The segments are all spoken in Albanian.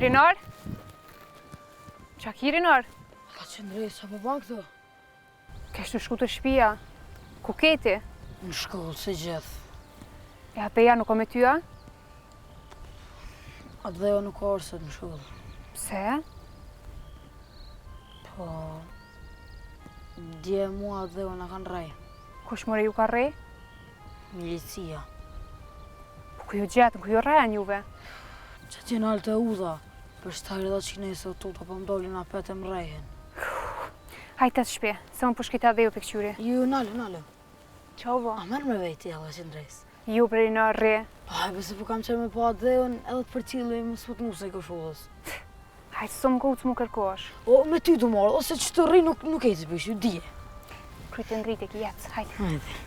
Rinar? Qa ki, Rinar? Ka qëndrej, qa po ban këto? Kesh të shku të shpia. Ku keti? Në shkollë, se gjithë. E ateja nuk o me tyja? Atë dhe jo nuk o orësët në shkollë. Pse? Po... Dje mua atë dhe jo në kanë rej. Kush more ju ka rej? Milicia. Po ku ju gjetën, ku ju rejen juve? Që t'jen alë të udha. Për shtajrë dhe qinese o tuta po m'dolin apet e m'rejhen. Hajtë të shpi, se më përshkita dhe ju për këqyri. Ju, nalë. Qa u bo? A merë me vejti edhe qëndrejs. Ju për Rinar re. Pa, e pëse po kam qenë me po atë dhe jo edhe të për cilë më s'pët mu se i këshullës. Hajtë së më kucë mu kërkosh. O, me ty du morë, ose që të rri nuk e si pësh, ju dije. Krytë ngritë e ki jetës, hajtë. Hajde.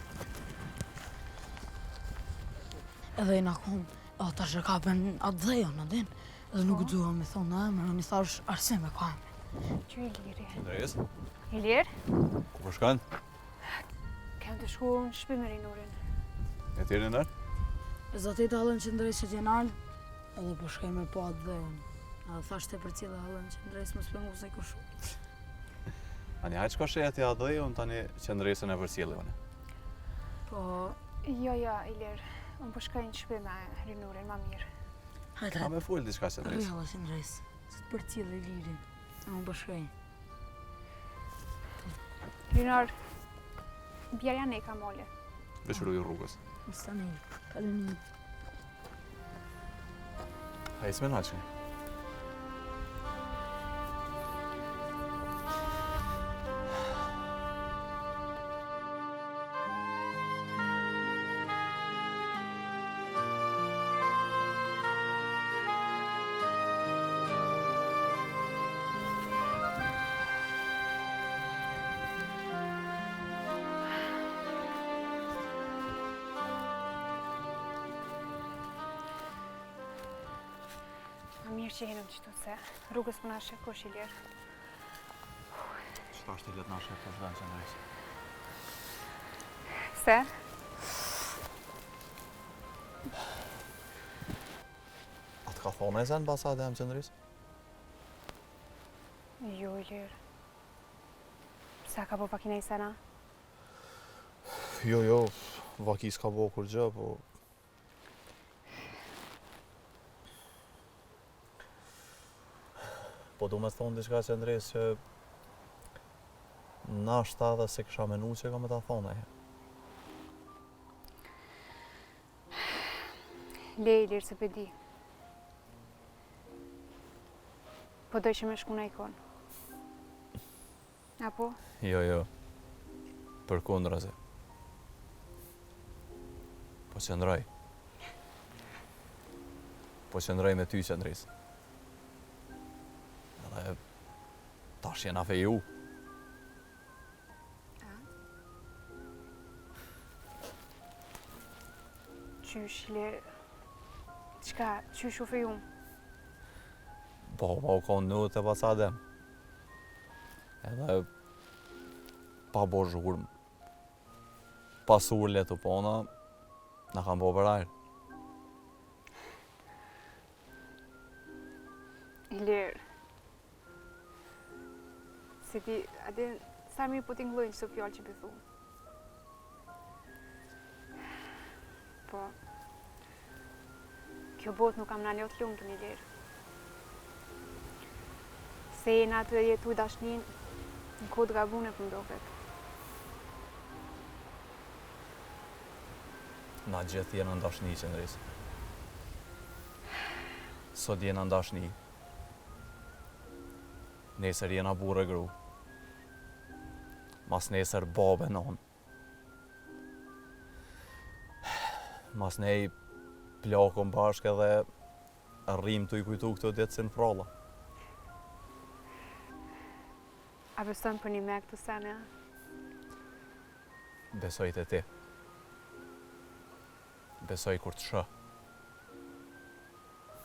Edhe i nakon, ta shërkapen atë dhe jo në din. Edhe nuk duha me thonë në emër, në një thash Arsim e ka emër. Që Iliri? Qëndrejës? Ilir? Ku po shkon? Kem të shku në shpi me Rinurin. E ti Rinar? E zati të halën qëndrejs që t'jen alë, edhe po shkej me po atë dhe unë. Edhe thash të për cilë halën qëndrejs më s'pengu se i kushu. Ani hajtë shko sheja ti atë dhe unë tani qëndrejësën e përcjellë unë. Po... Jo, Ilir. Unë po shkoj në shpi me Rinurin, ma mirë. Hajde, Ka me full diçka qëndrejës. rri halën qëndrejs. Se të për cilë i lirin. E unë po shkej. Rinar, bjerja ne ka mole. Veçruj rrugës. Mista një, kalë një. Hajtë s'me naqën. Ma mirë që jenëm qëtu se rrugës për na shekosh Ilir. Qëta është i letë nashe të shdanë qëndrejës? Se? A të ka thonë e zenë basa dhe jam qëndrejës? Jo, Ilir. Pse ka po pakina i sena? Jo, vakis ka bo kur gjë, po... Po du me thonë diçka qëndrejës që... Nashta dhe se kësha menu që ka me ta thonë e. Le, Ilir, se pe di. Po doj që me shku në ikon. Apo? Jo. Për kundrazi. Po qëndroj. Po qëndroj me ty qëndrejës. Edhe tash jena feju. Qysh, Ilir? Qka, qysh u fejum? Po, u konë në të pasadem. Edhe pa bo zhurmë. Pas urle të pona, na kam bo për ajrë. Ilir. Se ti, adin, sa mirë po t'inglojnë që të fjallë që pëthu. Po, kjo botë nuk kam në njot lungë, Ilir. Se e në atë jetu dashnin, në kodë gabune për mdoket. Na gjithë jena ndashni, qëndrejës. Sot jena ndashni. Nesër jena burë e gru. Mas nesër babe non. Mas nej plakon bashkë edhe rrim të i kujtu këto ditë si në pralla. A beson për një me këtë sene? Besoj të ti. Besoj kur të shë.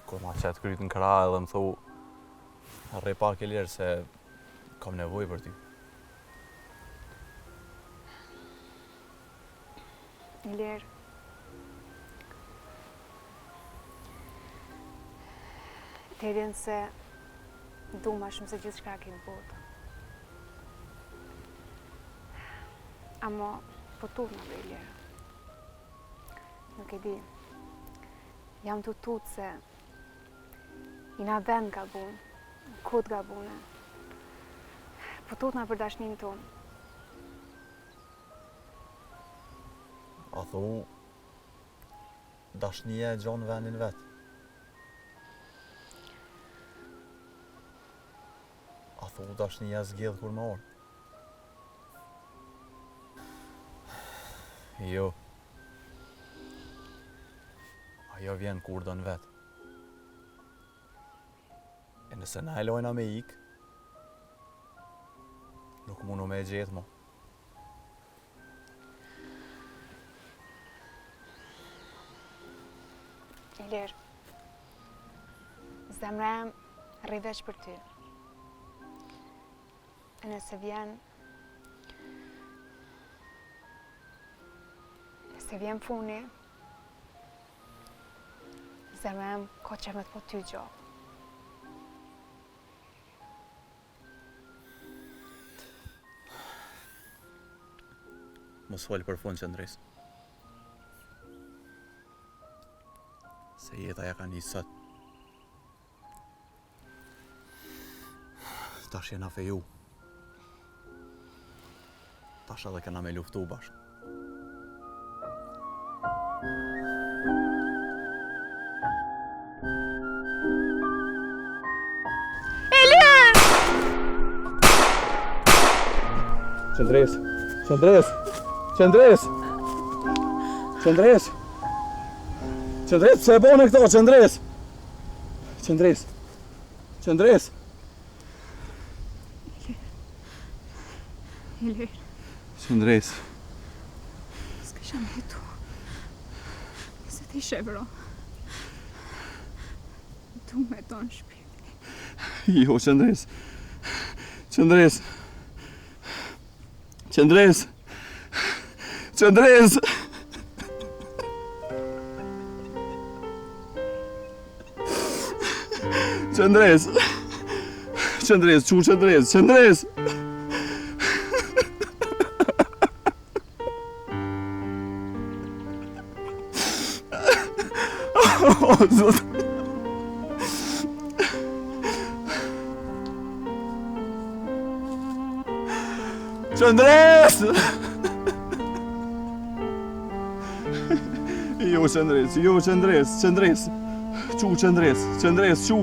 Kur ma qëtë kryt në kra edhe më thu rri pak e lirë se kam nevoj për ty. Deri se du ma shumë se gjithçka ke në botë. Amo, po tut në vejlje. Nuk e di. Jam të tut se i na vend gabun, kut gabune. Po tut në për dashnin tonë. A thu, dashnia e gjon vendin vet. A thu, dashnia zgjedh kur më orë. Jo. Ajo vjen kur do në vet. E nëse na e lojna me ik, nuk mundu me e gjetë mo. Ilir, zemra em rri veç për ty. E nëse vjen funi, zemra em ko që me të po ty gjohë. Mos fol për fund qëndres. Se jeta ja ka një sot. Tash jena feju. Tash edhe kena me luftu bashkë. Qëndres! Qëndres! Qëndres! Qëndres! Qëndres, pse e bone këto, Qëndres? Qëndres! Qëndres! Ilir, Qëndres! s'kisha me jetu. Se ti shevro. Du me tonë shpirti. Jo, Qëndres! Qëndres! Qëndres! Qëndres! Qëndres! Qëndres, qu Qëndres! Qëndres! O, Zot! Qëndres! Jo, Qëndres, jo, Qëndres, Qëndres! Qu, Qëndres, Qëndres, qu!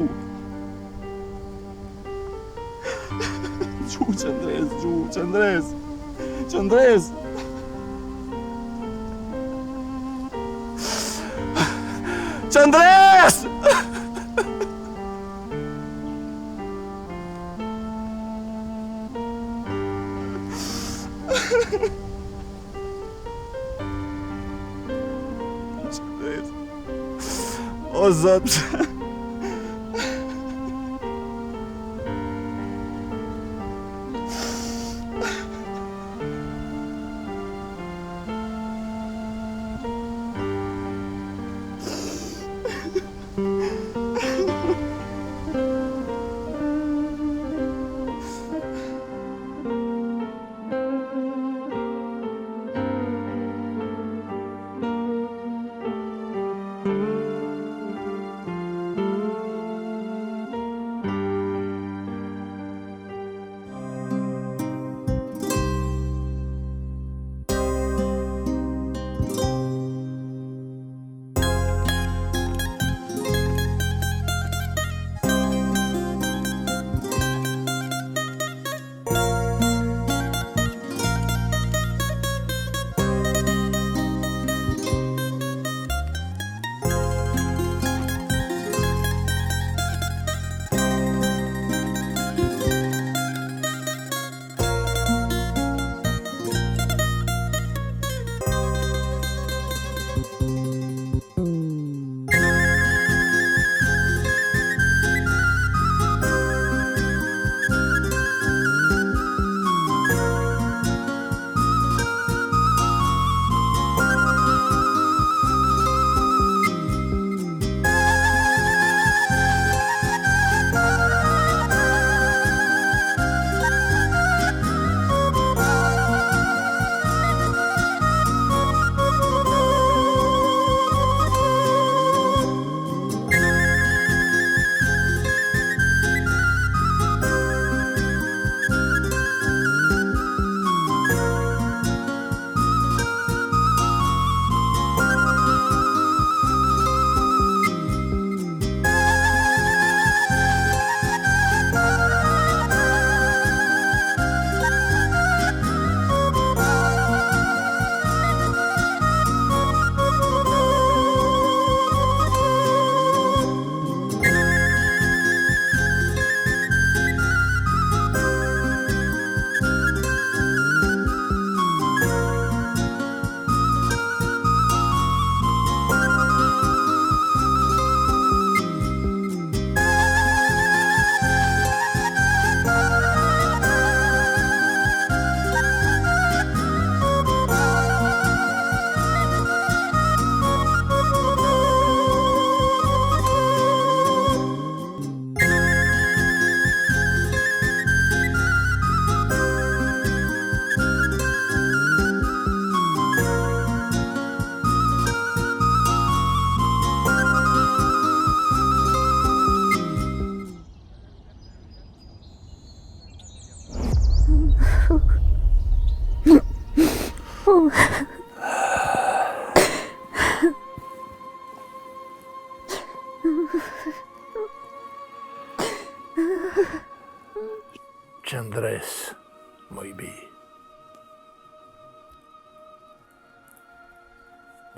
Qu, Qëndres, qu, Qëndres! Qëndres! Qëndres! O, Zot!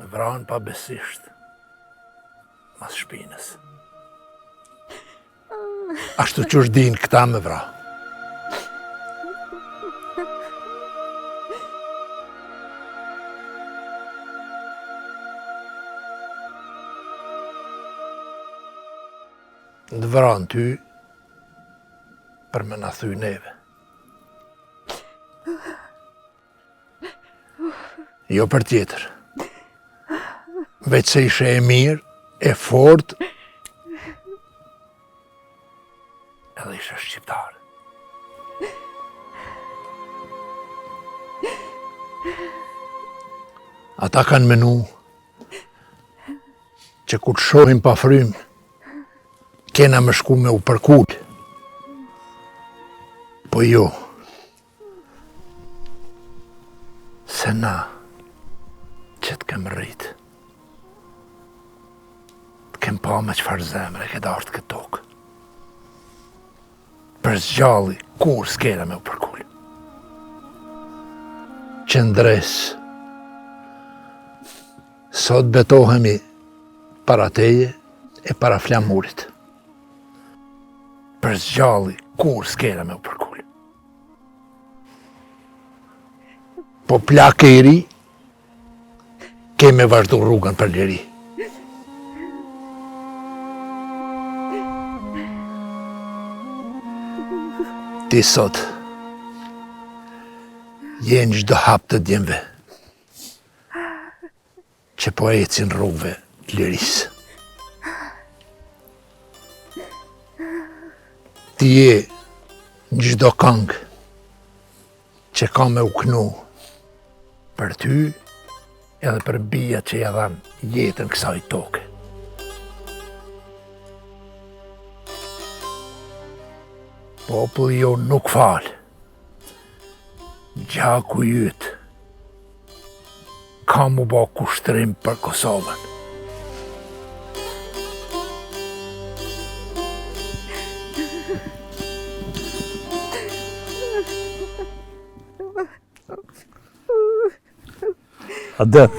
Vranë pa besisht, mas shpinës. Ashtu që është din këta me vra. Në vranë ty, për me na thy neve. Jo për tjetër. Veç se ishe e mirë, e fort, edhe ishe shqiptar. Ata kanë menu që kur të shohin pa frymë, kena me shku me u përkull. Po jo, se na që të kem rritë, të kem pa me qëfar zemre këtë artë këtë tokë. Për zgjalli, kur s'kena me u përkull. Qëndres, sot betohemi para teje e para flamurit. Për zgjalli, kur s'kena me u përkull. Po plake i ri, keme vazhdu rrugën për liri. Ti sot, jenë gjdo hap të djemve, që po ecin rrugëve të lirisë. Ti je në gjdo këngë që ka me u knu për ty edhe për bija që ja dhanë jetën kësaj toke. Populli jo nuk falë, gjaku jytë ka mu ba kushtrim për Kosovën. Adem.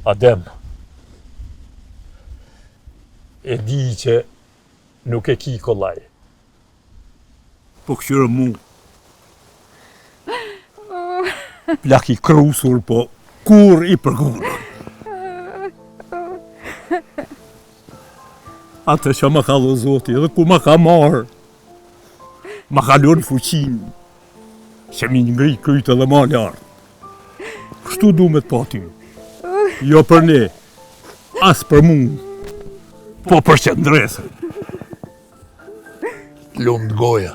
Adem. E di që nuk e ki kollaj. Po këshyre mu. Plak i krusur, po kur i përgurën. Atë që ma ka dhe Zoti dhe ku ma ka marë. Ma kalon fuqin, që mi ngri krytë edhe ma lartë. Kështu du me të pa ty. Jo për ne, as për mu, po për qëndresën. Lumë goja.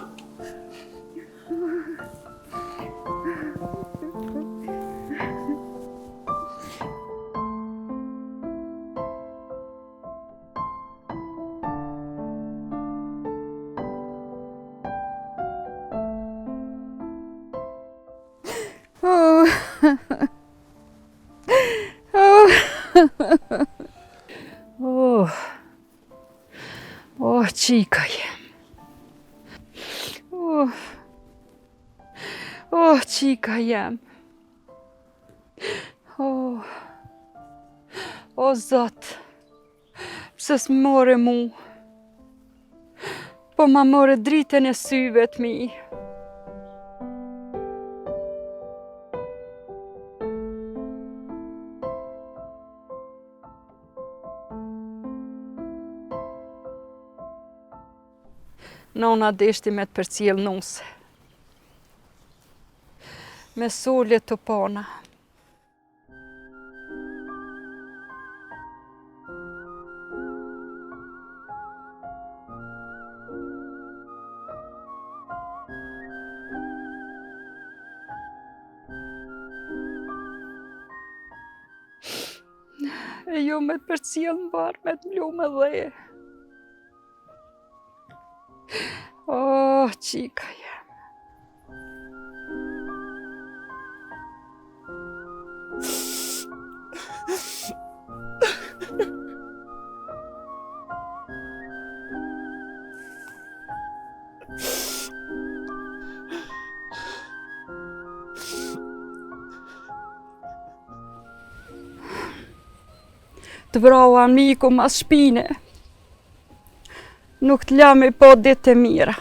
Qika jem. Qika jem. O Zot, pse s'more mu, po ma more dritën e syve të mi. Nona deshti me të përcjell nuse. Me solje të pana. E jo me të përcjell në varë, me të mlu me dheje. Qika jem. Të vrau amiku mas shpine. Nuk të la me po ditë e mira.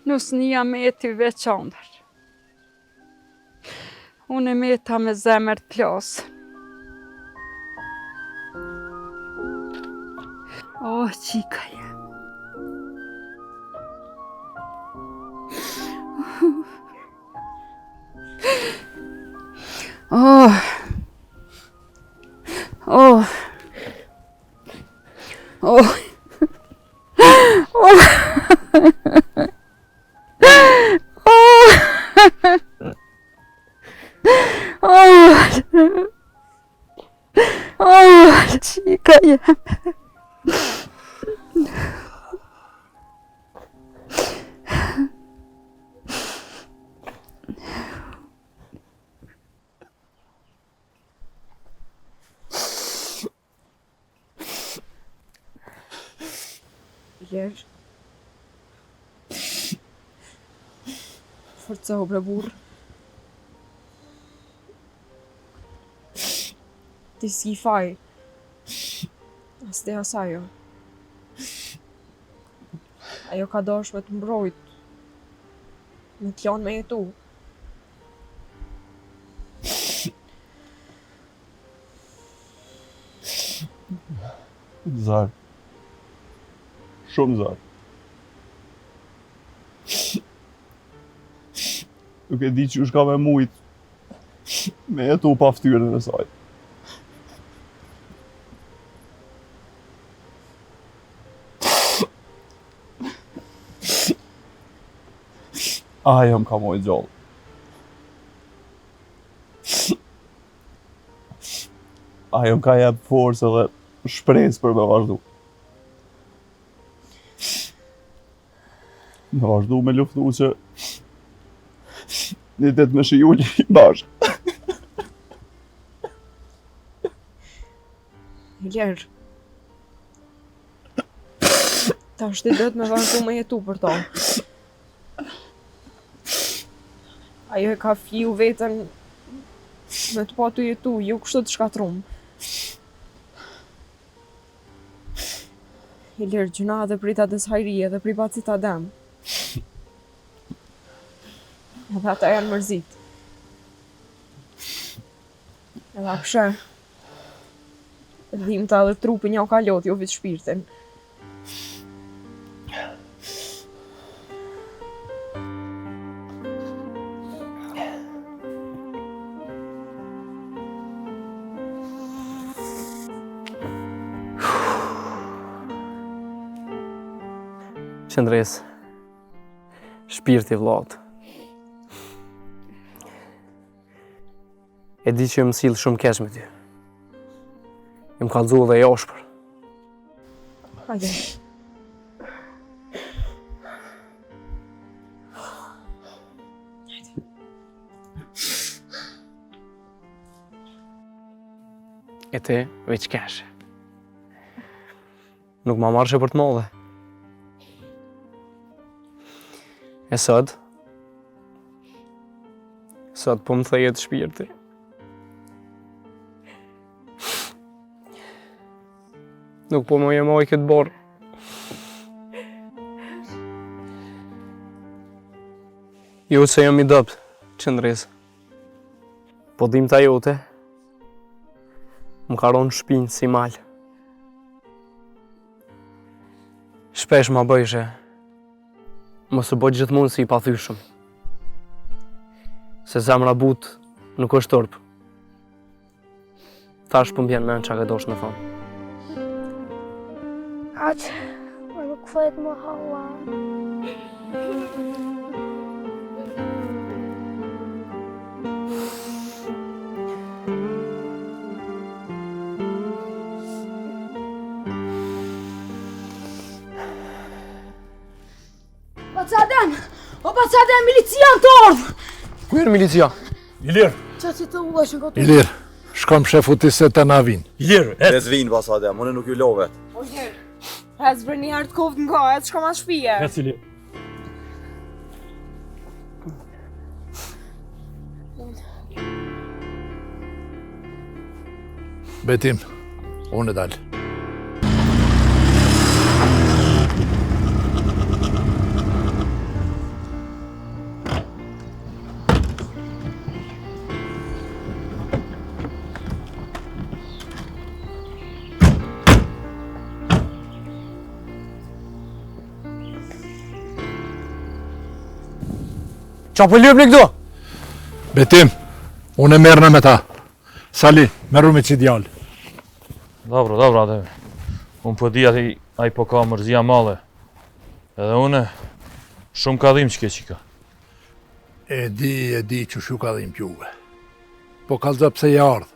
Nus një me ty veçandër. Unë e meta me zemër të plasë. O, qika jem. Oh. Oh. Oh. Oh. Oh. Oh, qika jem. Ilir. Forcohu bre burr. Ti si faj. As te as ajo. Ajo ka dash me të mbrojt. Me t'lan me jetu. Zar. Shumë zar. Nuk e di që u shka me mujt. Me jetu pa ftyrën e saj. Ajo më ka mojt gjallë. Ajo më ka jep forcë dhe shpresë për me vazhdu. Me vazhdu me luftu që një ditë me shijulli bashkë. Ilir. Ta është ti dhët me vazhdu me jetu për ta. Ajo e ka fliu vetën me të pa të jetu, ju kështu të shkatrum. Ilir, gjuna dhe prita dhe shajrije dhe pripacit adem. Edhe ata janë mërzit. Edhe apshe, dhim ta dhe trupin ja u ka lot, jo vetë shpirtin. Qëndres, shpirti vllaut. E di që më sill shumë keq me ty. Më kallzu dhe joshpër. Hajde. E ti veç kesh. Nuk ma marrëshe për të modhe. E sot po më thejet shpirti. Nuk po më jemoj këtë borë. Jo që jam i dopt, Qëndres. Po dimta jote, më karon shpinë si malë. Shpesh ma bëjshe, mos të bëj gjithmonë si i pathyshëm. Se zemra but nuk është turp. Thash po m'bjen mend çka dosh në thonë. Aq, më nuk flet më halla. Bacadem, milician të ardhë! Ku erë milicia? Ilir, Qa që të ullëshën këtë? Ilir, shkam shefu ti se të na vinë. Ilir, et. Ec vinë Basadem, unë nuk ju love. O Ilir, hez bre një herë të kovë nga, e të shko ma shpije. Et Ilir. Betim, unë e dalë. Qa po lyp në këtu? Betim, unë e merrna me ta. Sali, merru me që djallë. Dobro, atë. Unë po di ai po ka mërzia male. Edhe une, shumë ka dhim që ke qika. E di që shu ka dhim pjuve. Po kalza pse i ardhë.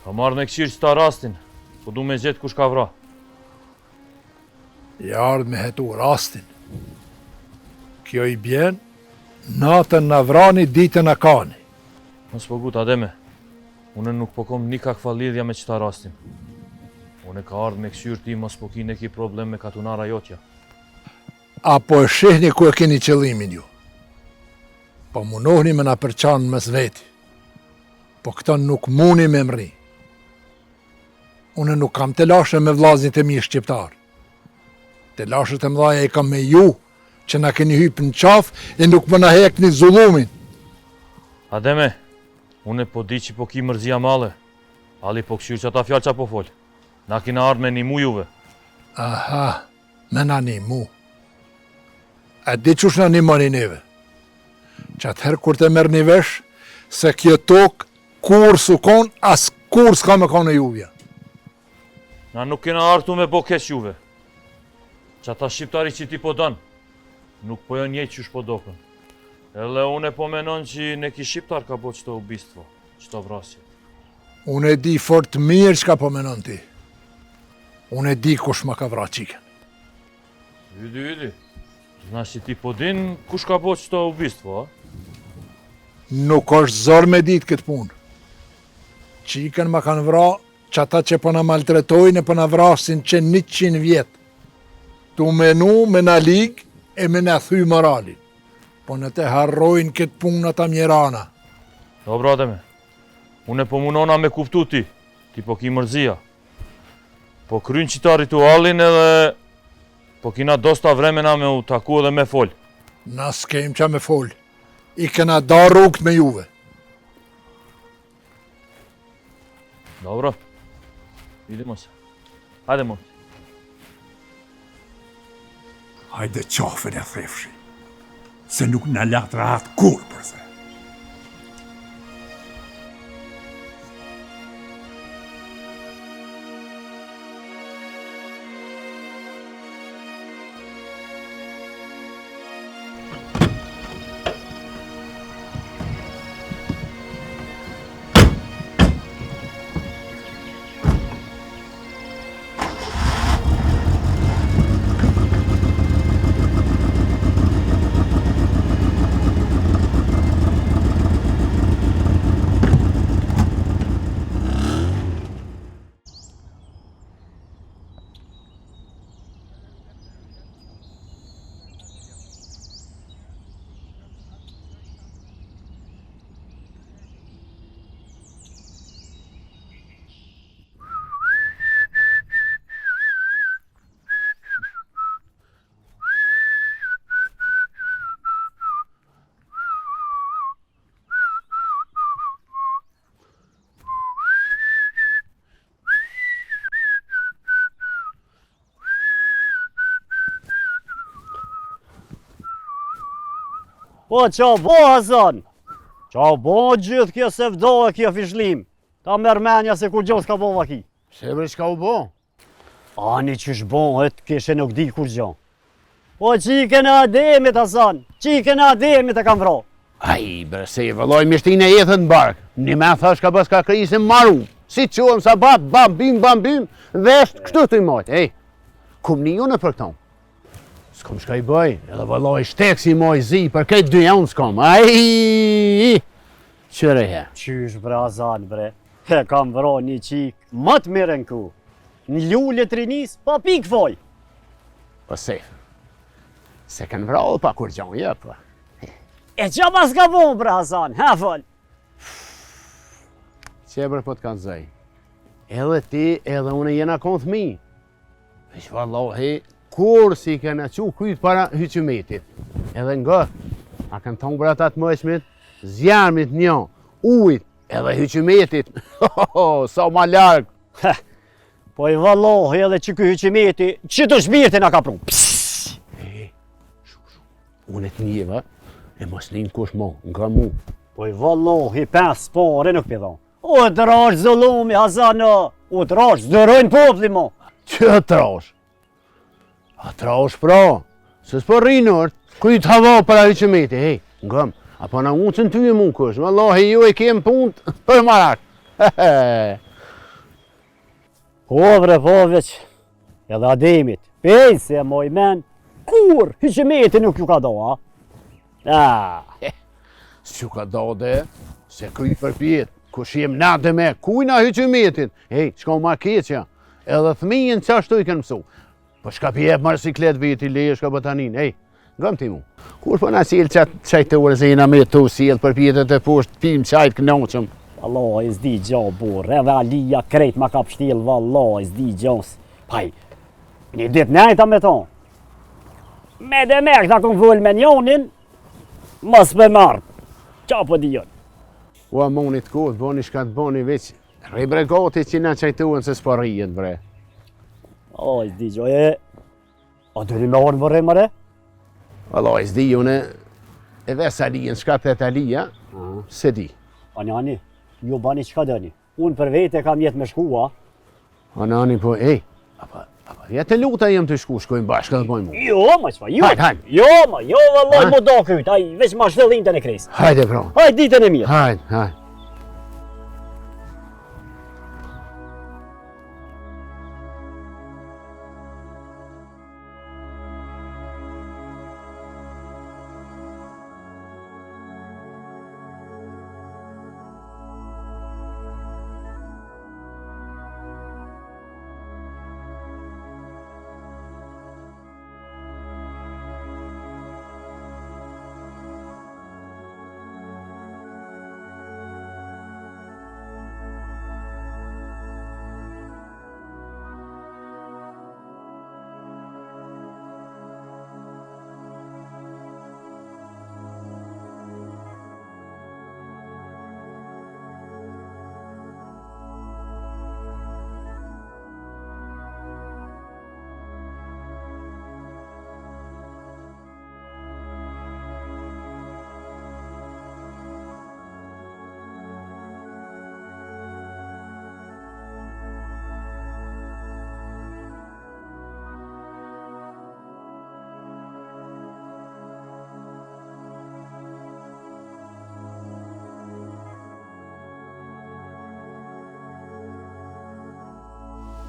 Ka marrë me këshirë që ta rastin, po du me gjetë kush ka vra. I ardhë me hetu rastin. Kjo i bjen, natën në vrani, ditën në kani. Mos po gut, Ademe. Une nuk po kom një kakfa lidhja me qëta rastin. Une ka ardhë me këshirë ti, mos po ki neki problem me katunara jotja. Apo e shihni ku e keni qëllimin ju. Po munohni me na përçanë mes veti. Po këta nuk muni me mri. Une nuk kam të lashe me vllazit e mi shqiptar. Të lashet e mdhaja i kam me ju, që na keni hypë në qafë e nuk më na hekni zullumin. Ademe, une po di që po ki mërzia male. Ali po këshirë që ata fjallë që po folë. Na kina ardhë me një mu juve. Aha, me na një mu. A di qush na një mani neve? Që atëherë kur të merë një vesh, se kjo tokë kur s'u kon, as kur s'ka me kone juvja. Na nuk kena ardhë me po kesh juve. Që ata shqiptari që ti po dënë, nuk po jo njejtë që shpo dokën. Edhe une po menon që neki shqiptar ka bo qëto ubistvo, qëto vrasje. Unë e di fort mirë që ka po menon ti. Unë e di kush ma ka vra qiken. Ydi. Znash që ti po din kush ka bo qëto ubistvo, a? Nuk është zor me ditë këtë punë. Qiken ma kanë vra që ata që po na maltretojnë e po na vrasin që 100 vjetë. Tu menu me na ligë e me na thy moralin. Po në te harrojnë këtë punë ata mjerana. Dobro, Ademe. Une po munona me kuptu ti po ki mërzia. Po kryn qita ritualin edhe po kina dosta vremena me u taku edhe me fol. Na s'kem qa me fol. I kena da rrugt me juve. Dobro. Idi mos. Hajde mos. Hajde qafën e thefshi, se nuk në latë rahat kur përse. Po, qa bo, Hasan? Qa bo gjithë kjo se vdohë kjo fishlim? Ta mërmenja se kur gjohë s'ka bo vaki. Se bre s'ka u bo? Ani qysh bo, kishe nuk di kur gjohë. Po, qike në ademit, Hasan, qike në ademit e kam vra. Ai, bre, se i vëlloj mishtin e jetën në bark. Një me thash ka bës ka krisin maru. Si quëm sa bat, bam bim, vesht, kështu të i mojt. Ej, kum një unë për këton. S'kom shka i bëj, edhe vëlloj shtek si moj zi, për këtë 2 janë s'kom. Ai, qëre he. Qysh, bre, Hasan, bre. E kam vra një qik, më të mirë në ku. Në lullet rinis, pa pik foj. Po sefë. Se kanë vrallë pa kur gjonë, ja, po. E qa pas ka bo, bre, Hasan, ha fol. qeber po t'kanë zëj. Edhe ti, edhe une jena konë thmi. Veç vallahi, kur si kena qu kryt para hyqëmetit. Edhe nga, a kanë thonë për ata të mëjshmit, zjarmit një, ujt, edhe hyqëmetit. Sa ma largë. Po i vallahi edhe që ky hyqimeti, që të shbirti na ka pru. Unë e të njeva, e mos linë kush mo, nga mu. Po i vallahi 5 pare nuk pidhon. O trash zullumi Hazano, o trash zdërojnë popli mo. Që trash? A trash pra, se s'po rinërt, kujt hava para hyqimeti, hej, ngëm, apo na unë ty e mu kush, vallahi ju e kem punt për marak. Po bre po veç, edhe Ademit, pejse moj men, kur hyqimeti nuk ju ka do, a? S'ju ka do dhe, se kuj përpjet, kush jem na dhe me, kuj na hyqimetin, hej, qka ma keqja, edhe thmijin qashtu i kënë mësu. Po shka pjep marsiklet viti leje, shka botanin, hej, gëm ti mu. Kur po na s'il qajtë ure se jena me tu s'il përpjetet e poshtë pim qajtë kënoqëm. Allah, i zdi gjo, burë, edhe Alia krejt ma ka pështil, Allah, i zdi gjos. Paj, një dit nejta me tonë. Me dhe me këta kënë vull me njonin, mos me marë. Qa po dijon? Ua monit kohët, boni shka të boni veç, rebre gati që na qajtuën se s'po rrijet, bre. O, i zdi gjo, a dyri me orë bërre, mëre? Allah, i zdi une, e ves Alijen, shka të të Alija, se di. Anani, ju bani qka dëni. Unë për vete kam jetë me shkua. Anani, po, ej, apa jetë luta jem të shkojmë bashkë dhe bojmë mu. Jo, ma qfa, jo. Hajt. Jo, vallaj, mu do kyt, aj, veç ma shtëllin të në kresë. Hajde, bro. Hajt, ditën e mirë. Hajt.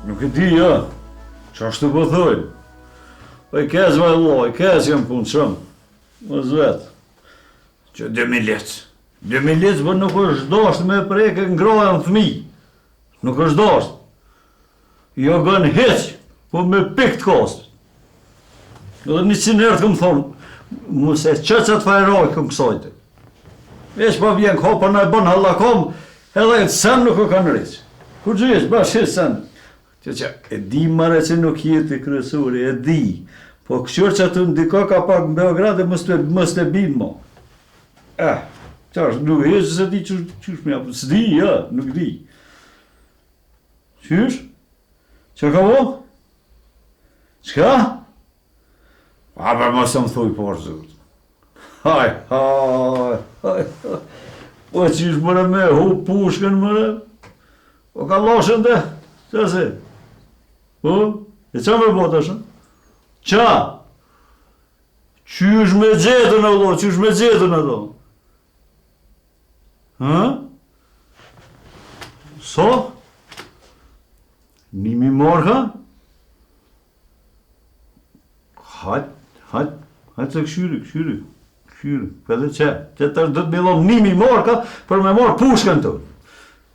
Nuk e di, ja, që ashtu po thojnë. Po i kez me Allah, i kez jam punë shumë, më zvetë. Që 2000 lecë. 2000 lecë, për nuk është dashtë me preke ngroja në thmi. Nuk është dashtë. Jo gënë heqë, po me pik të kostë. Edhe 100 herë të këmë thonë, mu se që fajroj këmë kësojte. Veç pa vjen ko, për në e bënë hallakom, edhe e të sen nuk o kanë rrisë. Kur gjëjës, bashkë sen. Që e di mare që nuk jetë i kryesuri, e di. Po këshur që të ndiko ka pak në Beograd e mës të binë mo. Qash, nuk e se di qysh me apë, s'di, ja, nuk di. Qysh? Që ka bo? Qka? A për mos të më thuj por, zut. Haj. O qysh mëre me hu pushkën mëre? O ka loshën dhe? Qa se? Po? E qa me bota shë? Qa? Qysh me gjetën allo? Qysh me gjetën allo? So? Nimi morha? Hajt se këshyri. Këdhe që? Që të është dhëtë me lo nimi morha për me morë pushkën të.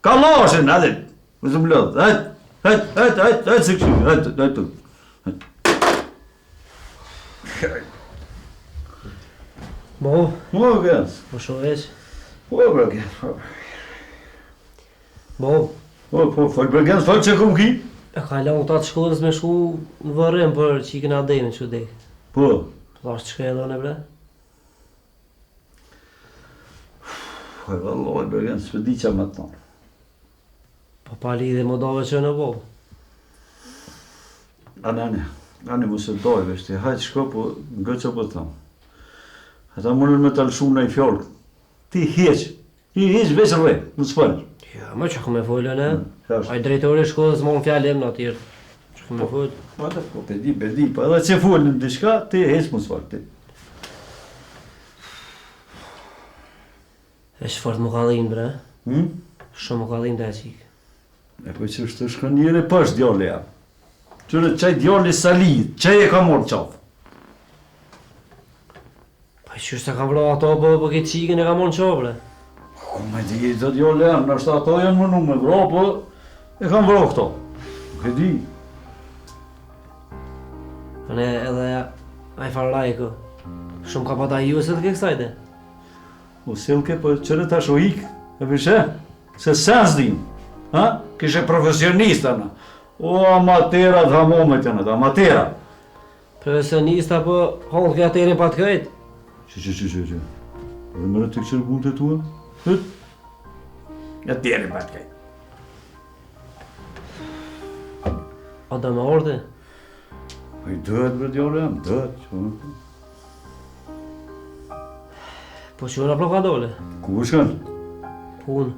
Ka loshen, adhe. Më zë më lodhë. Hajt se këshyri. Hajt të. Mo? Mo, gëns. Po shovesh? Po, bro, gëns. Bo, Po, fal Bergens, fal që kom ki? e ka la ta të shkollës me shku në vërrim për që i kena dejnë që dek. Po. Ta është që ka edhe në bre? Fal vallaj Bergens, s'pe di qa me të thonë. Po pa lidhe më dove që në bo. Ani mu se doj, veshti, hajtë shko, po nga që po thamë. Ata mundën me të lëshu në i fjallë. Ti heq veç rrej, më të spalë. Ja, më që me folën e? Aj drejtori shkollës më në fjallim në atyre. Që me folë? Ata, po, pe di, po edhe që folën në dishka, ti heq më të spalë, ti. E shfort më ka dhinë, bre? Shumë më ka dhinë dhe e qikë. E po që është shkën njëre pash djallë jam. Qërë qaj djallë salit, qaj e ka morë qafë. Pa që është e ka vra ato, po këtë qikën e ka morë në qafë, bre? Ku me di të djallë jam, nështë ato janë më nuk me vra, po e kam vra këto. Nuk e di. Në edhe aj farrajko, shumë ka pata ju se të ke kësajte? O silke, po qërë tash o ikë, e vishe? Se sens din, ha? Kishe profesionista në. O amaterat hamomet janë atë, amatera. Profesionista, po hollë këja terin pa të kajtë? Që. Dhe mërë të këqërë punë të tua? Hët? Ja terin pa të kajtë. A da me orte? Po i dëhet bërë djore jam, dëhet. Po që unë apro ka dole? Ku shkën? Punë.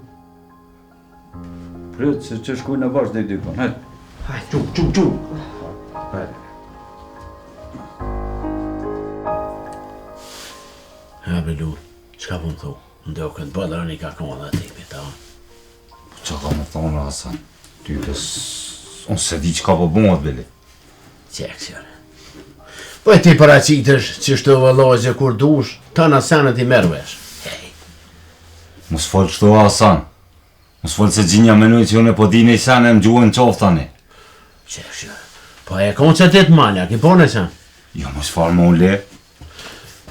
Prit, se që shkuj në bashkë dhe i dikon, hajtë. Hajtë, Qu. Hajtë. Ja, Belu, qka po më thu? Ndo këtë bëllër një ka kona dhe tipi, ta? Qa ka më thonë, Hasan? Ty pës... Unë se di që ka po bëngat, Beli. Qekë. Po e ti paracitësh që shtu vëllojzë kur dush, ta në senët i mervesh. Mos folë kështu, Hasan. Mos folë se gjinja menoj që unë e po dini i senë e më gjuhën qoftë tani. Qekë. Po e konë që ti të malja, ki po në sen? Jo, mos falë më unë le.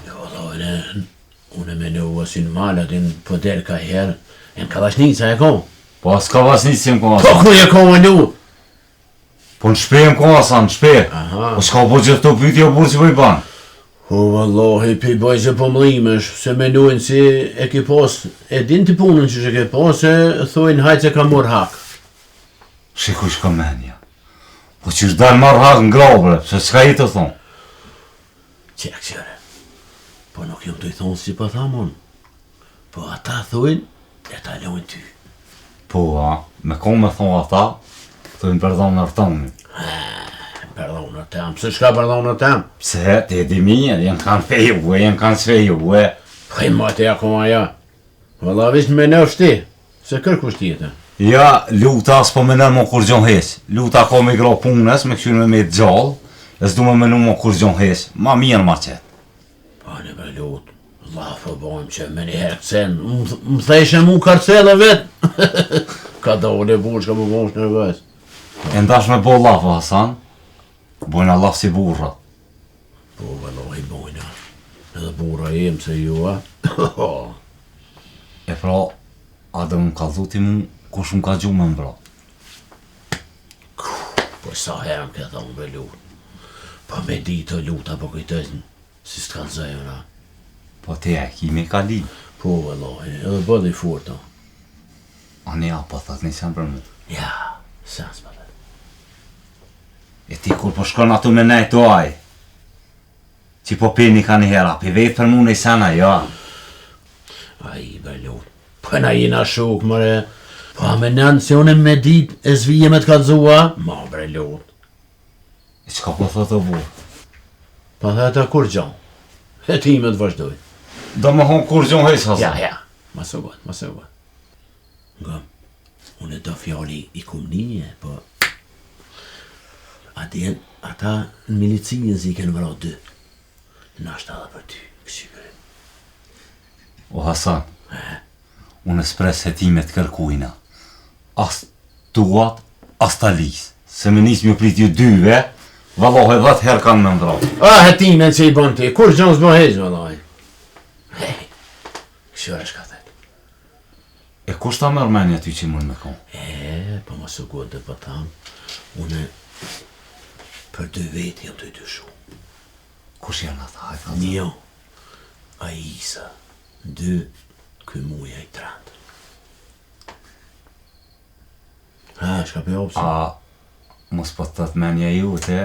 Jo, vëllojnë, unë e menua si në malja, din po del ka herë, e në kavashnica e konë. Po as kavashnica si më konë, Po Hasan. ku e konë nu? Po në shpe më konë, Hasan, në shpe. Po s'ka po gjithë të pytja o burë që po i banë. O, vëllohi, pi bëjzë po mlimesh, se menujnë si e ki pos, e din të punën që që ke pos, se thujnë hajtë që ka mor hak. Shikuj shka menja. Po që është dalë marrë hak në grabre, se s'ka i të thonë. Qekë. Po nuk jam të i thonë si pa thamon. Po ata thujnë, e ta lojnë ty. Po, me konë me thonë ata, thujnë perdon në rëtënë. Perdonër tem, se shka perdonër tem? Pse, ti e di mirë, jenë kanë feju, jenë kanë sveju, Po i mate ja koma ja. Valla visht me në ti, se kërkush tjetë. Ja, luta s'po menën më kur gjon hes. Luta ka me gra punës, me këshynë me të gjallë, e s'du me menu më kur gjon hes. Ma mirë ma qëtë. Pa në me lutë, lafë bojmë që me një herë kësen, më thejshë mu karcele vetë. Ka dole burë që ka më bojmë shë nërvës. E ndash me bo lafë, Hasan. Bojna lafë si burra. Po, vëllohi bojna. Edhe burra jem se ju, a? E pra, a dhe më ka dhuti mu, kush më ka gju me mbra. Po sa herë më këtë thonë me lutë. Pa me di të luta po kujtësën, si s'të kalëzajë na. Po te e ki me ka li. Po, vëllohi, edhe bëdhe i furta. A ne a po thët një sen për mu. Ja, sens më. E ti kur po shkon atu me nejtë o aj. Që po peni ka një hera, pi vetë për mu në i sena, ja. A i berlut. Po na jena shuk, mëre. Po a me nënë se unë me dit e zvije me të kalzua? Ma berlut. E qka po thot o burë? Po dhe ta kur gjon. E ti me të vazhdoj. Do më hon kur gjon hejs, Hasan. Ja. Ma së bëtë. Nga, unë e do fjali i kumnije, po... Adjen, ata në milicinjën zi kënë vëra 2. Nashtë edhe për ty, kësyre. O Hasan, unë espres se ti me të kërkujna. As tuat, as ta lisë. Se me nisë mjë prit ju 2, vallohe 10 herë kanë me mbra. E ti me që i bën ti, kur gjonë s'bo hejtë, vallohe. Hej, kësyre shka thëtë. E kush ta merr mendja ty që mund me kon? Po mos u godë po tham. Unë për 2 vete jam të dyshu. Kush janë ata? Një, Aisa. 2, ky muja i 3. Ha, shka për opsi? Mos po të thot menja jute,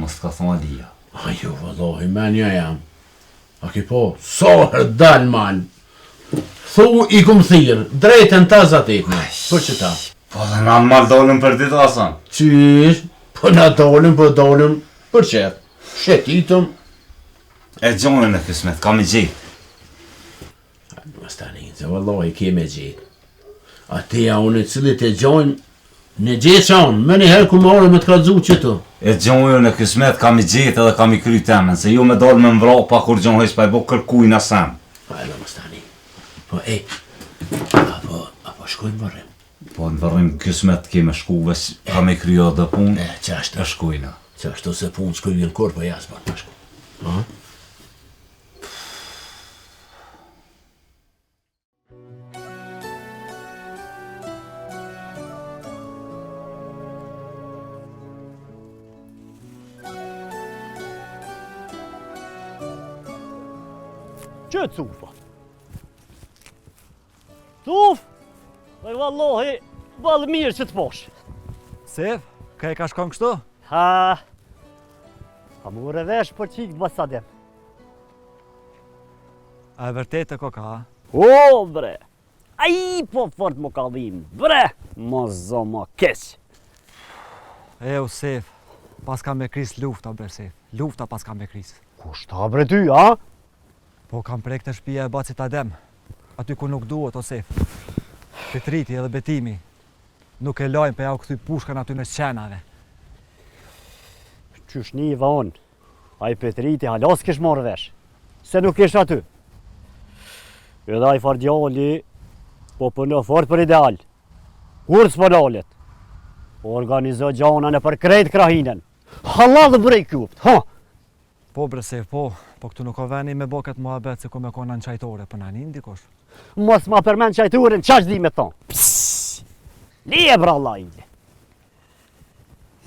mos të ka thonë Alia. Jo, vëllohi, menja jam. A ki po, soher dal man. Thu i kum thirë, drejtën ta zatit me. Për që ta? Po dhe na mal dolëm për ditë asan. Qysh? Po na dolëm për qëtë. Shetitëm. E gjonën e kismet, kam i gjitë. Mas tani, se vëllohi keme gjitë. Ateja unë e cilit e gjojnë, në gjithë qanë, me njëherë ku marë me të kalëzu qëtu. E gjonën e kismet, kam i gjitë edhe kam i kry temen, se ju me dalë me mvra pa kur gjonë hejsh pa i bo kërkuj në sem. Hajlo, mas tani. Po, apo shkojnë vërrim. Po në vërrim kismet keme shkuve, kam i kryo dhe punë, qashtë. E shkujna. Qashtë se punë shkujnë në korë, po jasë bërë në shku. Që cufa? Cuf? Dhe vallohi, valë mirë që të posh. Sef, ka e ka shkon kështu? Ha, ka mu revesh për qikë të basadem. A e vërtet e ko ka? O, bre, a i po fort më kallim, bre, më zë më keq. Sef, pas ka me kris lufta, bre Sef, lufta pas ka me kris. Kushta bre ty, a? Po kam prek të shpia e bacit Adem, aty ku nuk duhet o Sef. Petriti edhe betimi, nuk e lojnë për ja u këthy pushkan aty në qenave. Qysh një va unë, a i Petriti halas kish marrë vesh, se nuk ish aty. Edhe a i fardjalli, po përnë fort për ideal, kur s'po nalet, organizo gjana në për krejt krahinen, halal dhe brej kjupt, ha! Po bre Sef, po këtu nuk o veni me boket muhabet se ku me kona në qajtore, për në një ndikosh. Mos ma përmen qajturin, qash di me thonë? Psss! Lije bra Allah indje.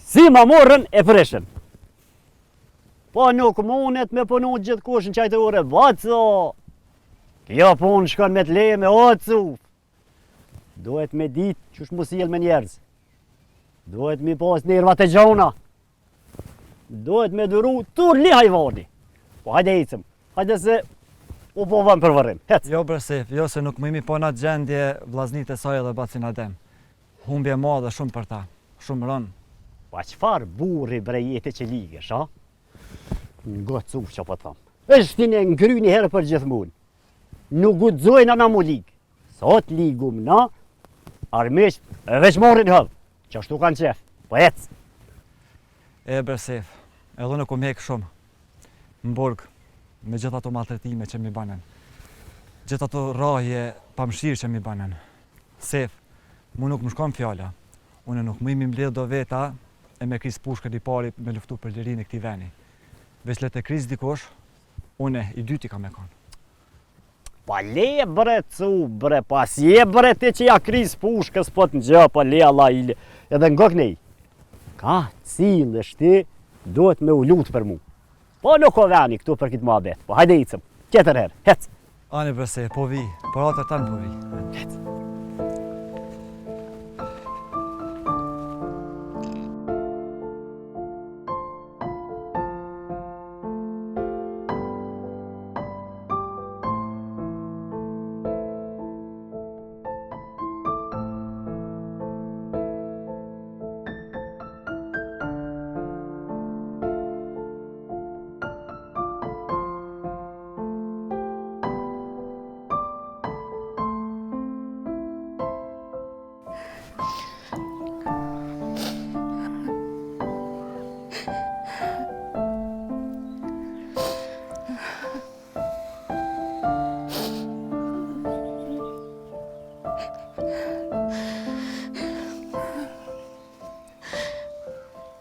Si ma morën e prishën. Po nuk mundet me punu gjithë kush në qajtore, vaco! Kjo punë shkon me të leje me ocu. Duhet me dit qësh mu sjell me njerëz. Duhet mi pas nervat e gjona. Duhet me duru tur li hajvani. Po hajde ecëm, hajde se u po vëm për vërrim. Jo bre Sef, jo se nuk më imi po në gjendje vlaznit e saj edhe bacin Adem. Humbje madhe shumë për ta, shumë rënë. Pa qëfar burri bre jetë që ligesh, ha? Nga cuf që po të thamë. është ti në ngry një herë për gjithmonë. Nuk guxojnë na mu ligë. Sot ligum na, armish veç morin hëllë. Që ashtu kanë qef, po ecë. E Bersef, edhe në kom hek shumë. Në burg, me gjitha ato maltretime që mi banen. Gjitha ato rrahje pamshirë që mi banen. Sef, mu nuk më shkon fjalla. Unë nuk më imi mbledh do veta e me kris pushkën i pari me luftu për lirinë e këtij veni. Veç le të kris dikosh, une i dyti ka me konë. Pa le bre cu bre, pas je bre ti që ja kris pushkës po të gjë, pa le Allah i edhe ngok nej. Ka cilësh ti, duhet me u lutë për mu. Po nuk o veni këtu për këtë muhabet, po hajde icëm, tjetër herë, hec. Ani Berse, po vi, por atër tanë po vi. Hec.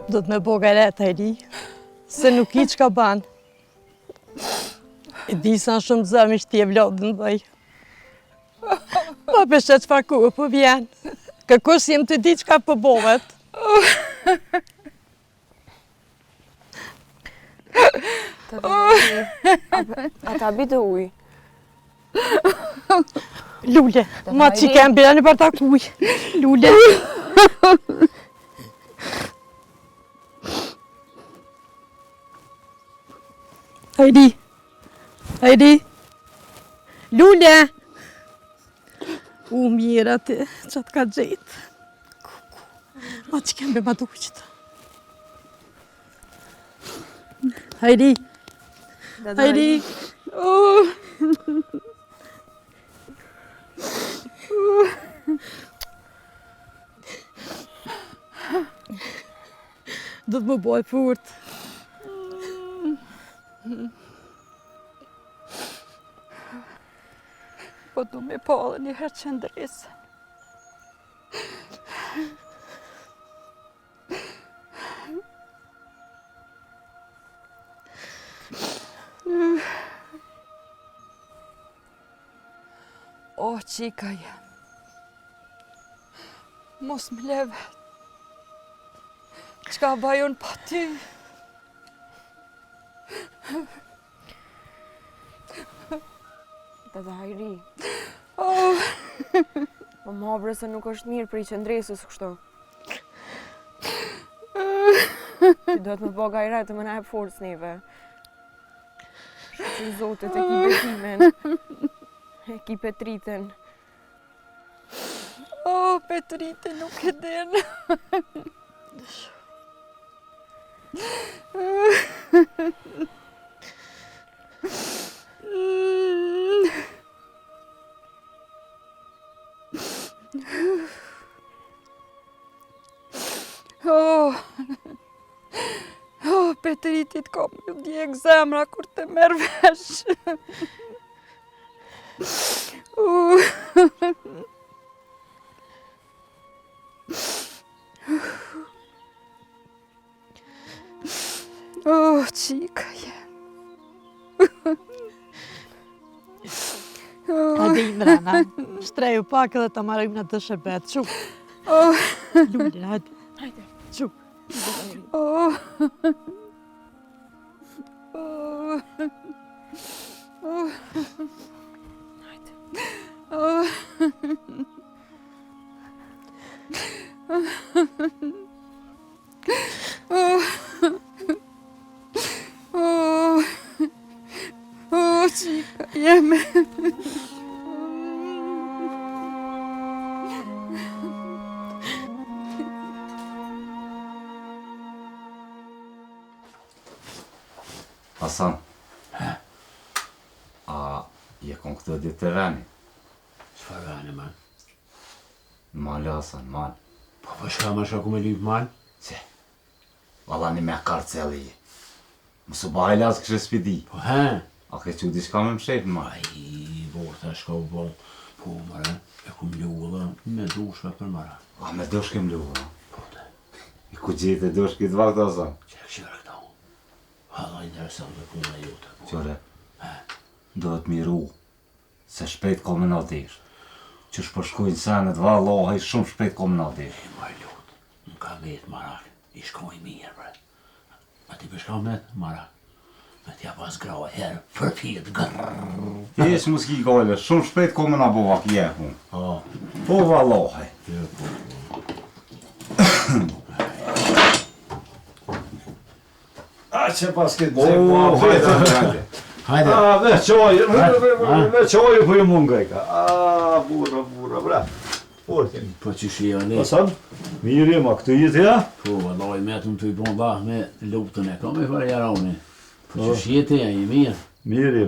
Do të me bo gareta e ri, se nuk i që ka banë. E di sa në shumë zëmi që ti e vlodë në dhej. Ma përse çfarë kohë po vjen. Kërkosh jem të di çka po bëhet. Ata bitë uj. Lule, ma që kem bira në bardak uj. Lule. Hajdi. Hajdi. Lule. U mirë atë, që të ka gjetë. Ma që kem be ma duqët. Hajdi. Hajdi. Do të më boj furt. Po du me po edhe një herë qëndresë. O, qika jem. Mos më leve. Qka bajon pa ty? Tata Hajri. Oh. Po më habre se nuk është mirë për i qëndresës kështu. Ti do të më bëgë ajra të më na e forcë neve. Shqy zotet e ki betimen. E ki Petritën. O, Petritën nuk e den. Petritit ka më djek zemra kur të merr vesh. Qika jem. Hajde i mrena, shtreju pak edhe ta marrim në të shërbet, quk. Lulli, hajde. Hajde. Quk. Qika jeme. Hasan, a je kon këtë ditë të veni? Çfarë veni, man? Malë, Hasan, malë. Po shka ma shaku me lypë malë? Qe, valla një me karceli je. Mësë bëha i lasë kështë spidi. Po he? A ke që di shka me më shepë, ma? Ai, vorta shka u bo. Po, mare, e ku mlu dhe me dushka për mara. A me dushke mlu, ha? Po, te. I ku gjithë e dushke i të vakë, Hasan? Qe këshire këta u. Hala interesant dhe puna jote. Qore, do të miru, se shpejt ko me në desh. Që shpërshkojnë senet, vallohi, shumë shpejt ko me në desh. Ma i lutë, më ka vetë marak, i shkoj mirë, bre. A ti përshka met, marak? Me t'ja pas grau e herë, përpjet, grrrr. Jesh mu s'ki gale, shumë shpejt ko me në bova kje hun. Po vallohi. A që pas këtë zemë, hajde. Hajde. Ve qojë për ju mungaj ka. Bura, bra. Orkin. Po që shia ne. Hasan, mirë ma këtë jetë ja? Po, vallaj, me të më të i bon bah me lutën e, ka me fare jaroni. Po që shjetë ja, i mirë. Mirë.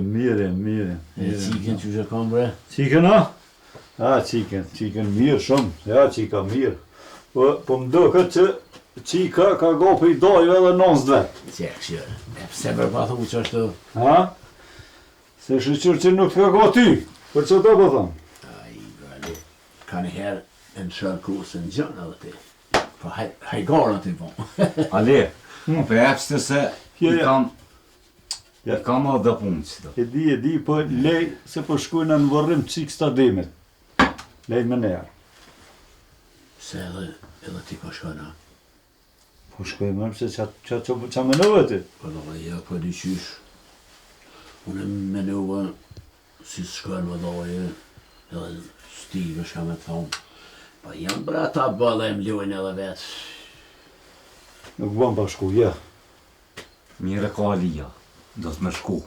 E qiken që që kam bre? Qiken, a? A, qiken mirë shumë. Ja, qika mirë. Po më do këtë që qika ka gopi i dojve dhe nësë dve. Qe, këshirë. E pse për pa thu që është të... Ha? Se shqyqyrë që nuk ka go ty. Për që të po thëmë? Ai, brale, ka një herë e në shërkusën gjënë edhe ti. Po hajgarën të i bon. Ale, për epshte se i kam edhe dhe punë që do. E di, po lej se po shkujna në vërrim qik stadimit. Lej me nërë. Se edhe ti po shkona. Po shkoj më se qa menove ti? Po ja, po diqysh. Unë menova si shkon vëlloje, edhe Stive shka me thonë. Po jam bra ta bëlla e mlojnë edhe vetë. Nuk bëm pa shku, ja. Mire ka Alia, do të me shku.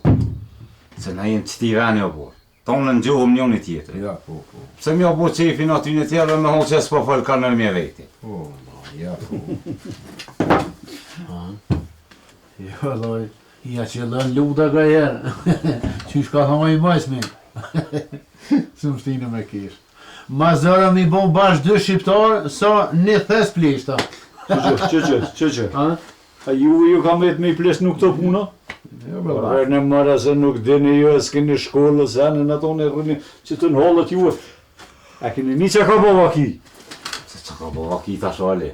Se na jenë qëti veni o borë. Tonë në gjuhëm njën i tjetër. Ja, po. Pse mja bo qefin aty në tjerë me honë që s'po falë ka nërmje veti. Po, ja, po. Ja, loj, ja që lën luda ka jerë. Qysh ka thonë i majsmi. Së më shtinë me kish. Ma zëra mi bon bash 2 shqiptarë, sa një thes plishta. Që? A ju ka vetë me i plesh nuk të puna? Por në mëra se nuk dini ju e s'keni shkollë, se anë në tonë e rrëni që të nëhollët ju e. A keni një që ka bo vaki? Se që ka bo vaki ta shali?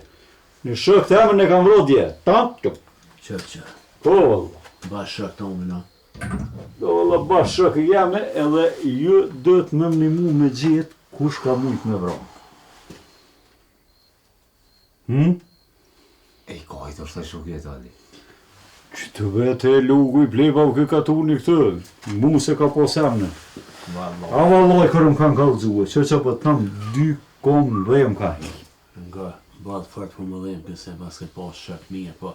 Në shëk të emën e kam vro dje, ta? Që. Po, valla. Ba shëk të umë, na. Valla, ba shëk e jame edhe ju dët me më një mu me gjithë kush ka mujt me vro. E i kajtë është të shuket, Ali. Që të vete e lugu i pleva u këka tuni këtë, mu se ka po semne. A vallaj kërëm kanë kalëzue, që po të tam 2 kom dhejmë ka. Nga, badë fërtë për më dhejmë, këse pas ke pas shëk mirë, po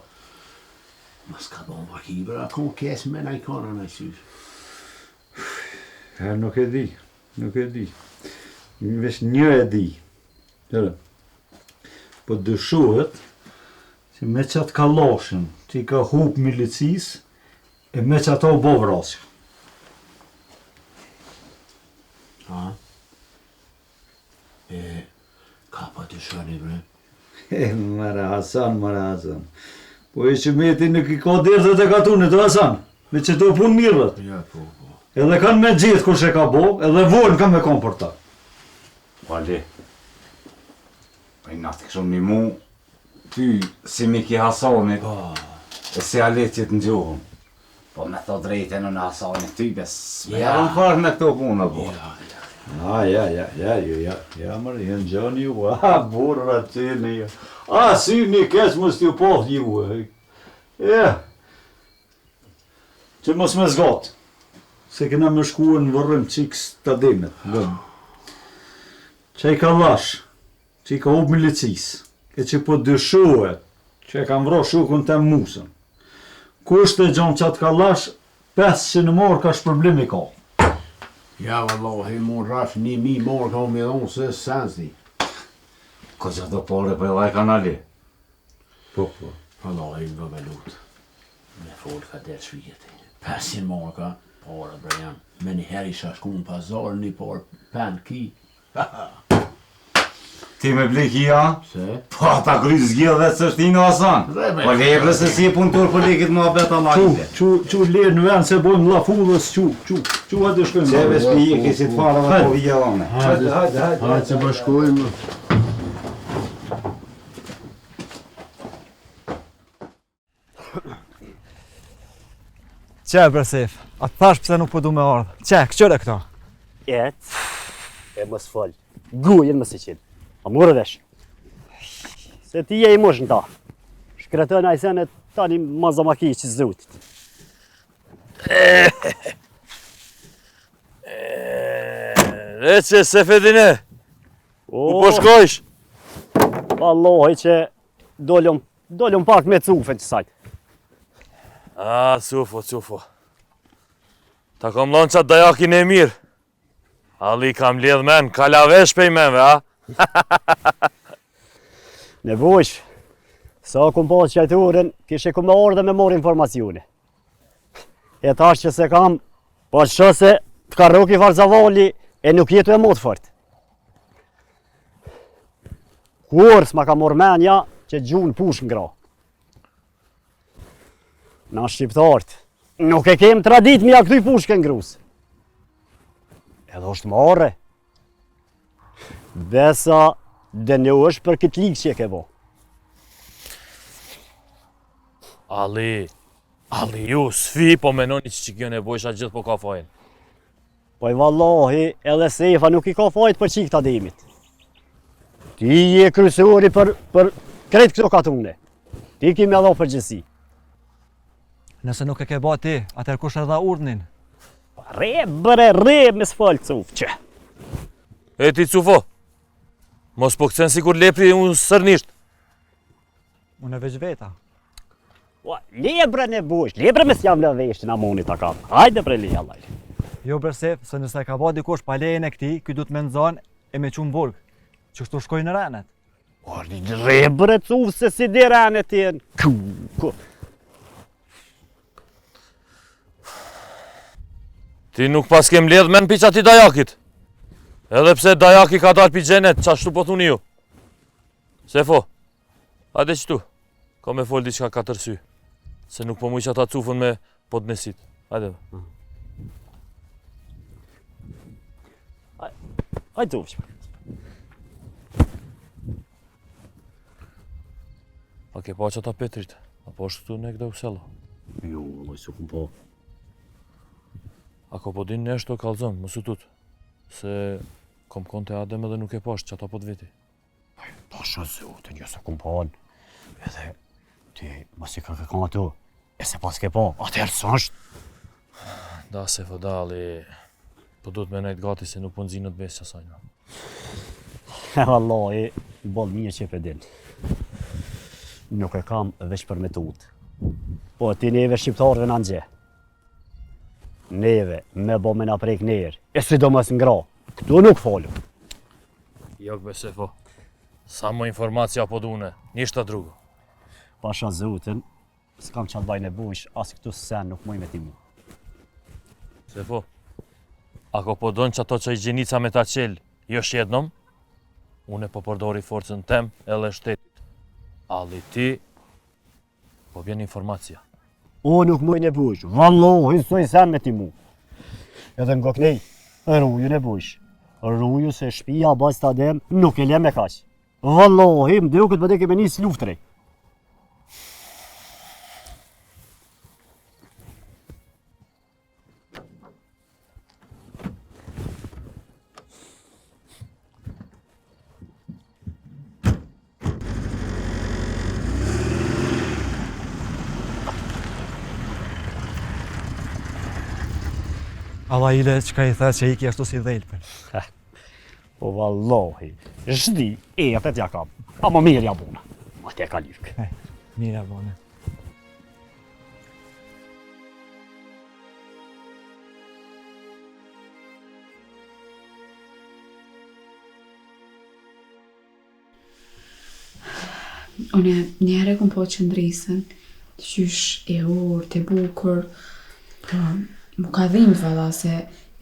mas ka bon vaki, bra, kon kes me na i kona na i sysh. Nuk e di. Vesh një e di. Po dëshohet që me qatë kaloshin që i ka hup milicis e me që ato bo vrasja. Ka pa të shani, bre? Mara Hasan. Po e që meti nuk i ka derdhët e katunit, Hasan, me që të pun mirët. Ja, po. Edhe kanë me gjithë kush e ka bo, edhe vorën kanë me kom për ta. Ali, pa i natë këshëm një mu, ty si Miki Hasanit, e si Ali që të njohëm. Po me tho drejte në Hasanit, ty bes, me jarën farë me këto punë, bo. Ja, mërë, jenë gjani ju, burra të në ju. Si një keq mës t'ju pohë ju, që mës me zgatë, se këna me shkuë në vërëm qikës të dimet, që i ka lash, që i ka hub milicis, e që po dëshohet, që e kam vro shukën të musën. Kusht e gjonë që atë ka lash, 500 morë ka shpërblimi ka. Ja, vallahi, mon rash 1000 morë ka me dhonë se sensi. Ko që do pare për edhe e kanali? Po. Vallahi, nga velut. Me folë ka der shvijeti. 500 morë ka, pare bre janë. Me një heri shashku në pazar, një parë pen ki. Ti me bleki ja? Se? Po ta kryz zgjellë dhe së shtinë Hasan. Po lebre se si e punëtor për lekit më abet Allahile. Qu lirë në vend se bojmë lafullës, qu hajde shkojmë. Se vesh për i kësit fara dhe po vijellone. Hajde se bashkojmë. Qe Bersef, a të thash pëse nuk po du me ardhë. Qe, këqyre këto? E mos fol. Gujën më si qinë. A mërë vesh. Se ti je i mosh në ta. Shkretën a i senet tani ma zamaki që zëutit. Reqe se fedine, ku po shkojsh? Allahi që dollëm pak me cufen që sajtë. Cufo. Ta kom lonë qatë dajakin e mirë. Ali kam lidh men, ka lavesh pej menve, Nevojsh, sa kom pas qajturin, kishe kom me orë dhe me morë informacione. E tash që se kam, po shëse të ka roki Farzavalli e nuk jetu e motë fort. Kur s'ma ka morë menja që gjunë push ngra. Na shqiptartë, nuk e kem tradit mja këtuj pushke ngrus. Edhe është marre. Besa dhe në është për këtë ligë që e ke bo. Ali, ju sfi po menoni që kjo nevojsha gjithë po ka fajnë. Po i vallahi, edhe Sefa nuk i ka fajt për qik të ademit. Ti je kryesori për krejt këto katune. Ti ki me dha përgjegjësi. Nëse nuk e ke ba ti, atëherë kush e dha urdhnin? Re, me s'fal cuf, që. E ti cufo, mos po këcen sikur lepri unë sërnisht. Unë e veç veta. Lebre në bush, lebre me s'jam lë veshtin amonit ta kam. Hajde bre leja, lajle. Jo Bersef, se nëse ka ba dikush pa lejen e këtij, ky duhet me nxan e me qunë burg, që kështu shkojnë në renet. Re bre cuf se si di renet jenë. Ti nuk pas kem ledh men pi qati dajakit. Edhe pse dajaki ka dalë pi xhenet, qashtu po thuni ju. Sefo, hajde qëtu, ka me fol diçka katër sy. Se nuk po muj që ata cufën me podnesit. Hajde. Hajde ufq. A ke pa që ata Petrit? Apo është këtu ne këda usella? Jo, loj su kum po. Ako po din neshto kalzon, mësu tut. Se kom konte adem edhe nuk e pash që ata po të veti. Pasha zotin, jo se kum po. Edhe ti mos i ka këkan ato. E se pas ke po, atëherë së është. Da se fëdali, po du të me nejtë gati se nuk po nëzinë të besë qasajna. Wallahi, bol mirë që e din. Nuk e kam veç për metut. Po ti neve shqiptarëve në nxje. Neve me bo me na prek njerë, e si do mos ngra. Këtu nuk folëm. Jo këbese po. Sa më informacija po dune, nishta drugo. Pasha zotin, s'kam qatë bajnë e bujsh, as këtu sen nuk moj me ti mu. Se po, ako po donë që ato që i gjenica me ta qelë, jo shjednom, une po përdori forcën tem edhe shtetit. Ali ti, po vjen informacija. O nuk moj në bujsh, vallohi soj sen me ti mu. Edhe nga kënej, rruju në bujsh. Rruju se shpia bas të adem nuk e le me kaq. Vallohi, më duket vëdhe keme njës luftrej. Allah ile që ka i the që i ki ashtu si dhelpën. Po vallohi, zhdi, e atë t'ja kam. A më mirë ja bona. Ma t'ja ka lyk. Mirë ja bona. Unë njëherë kom po qëndrisën, qysh e orë, të bukur, po mu ka dhimbë valla se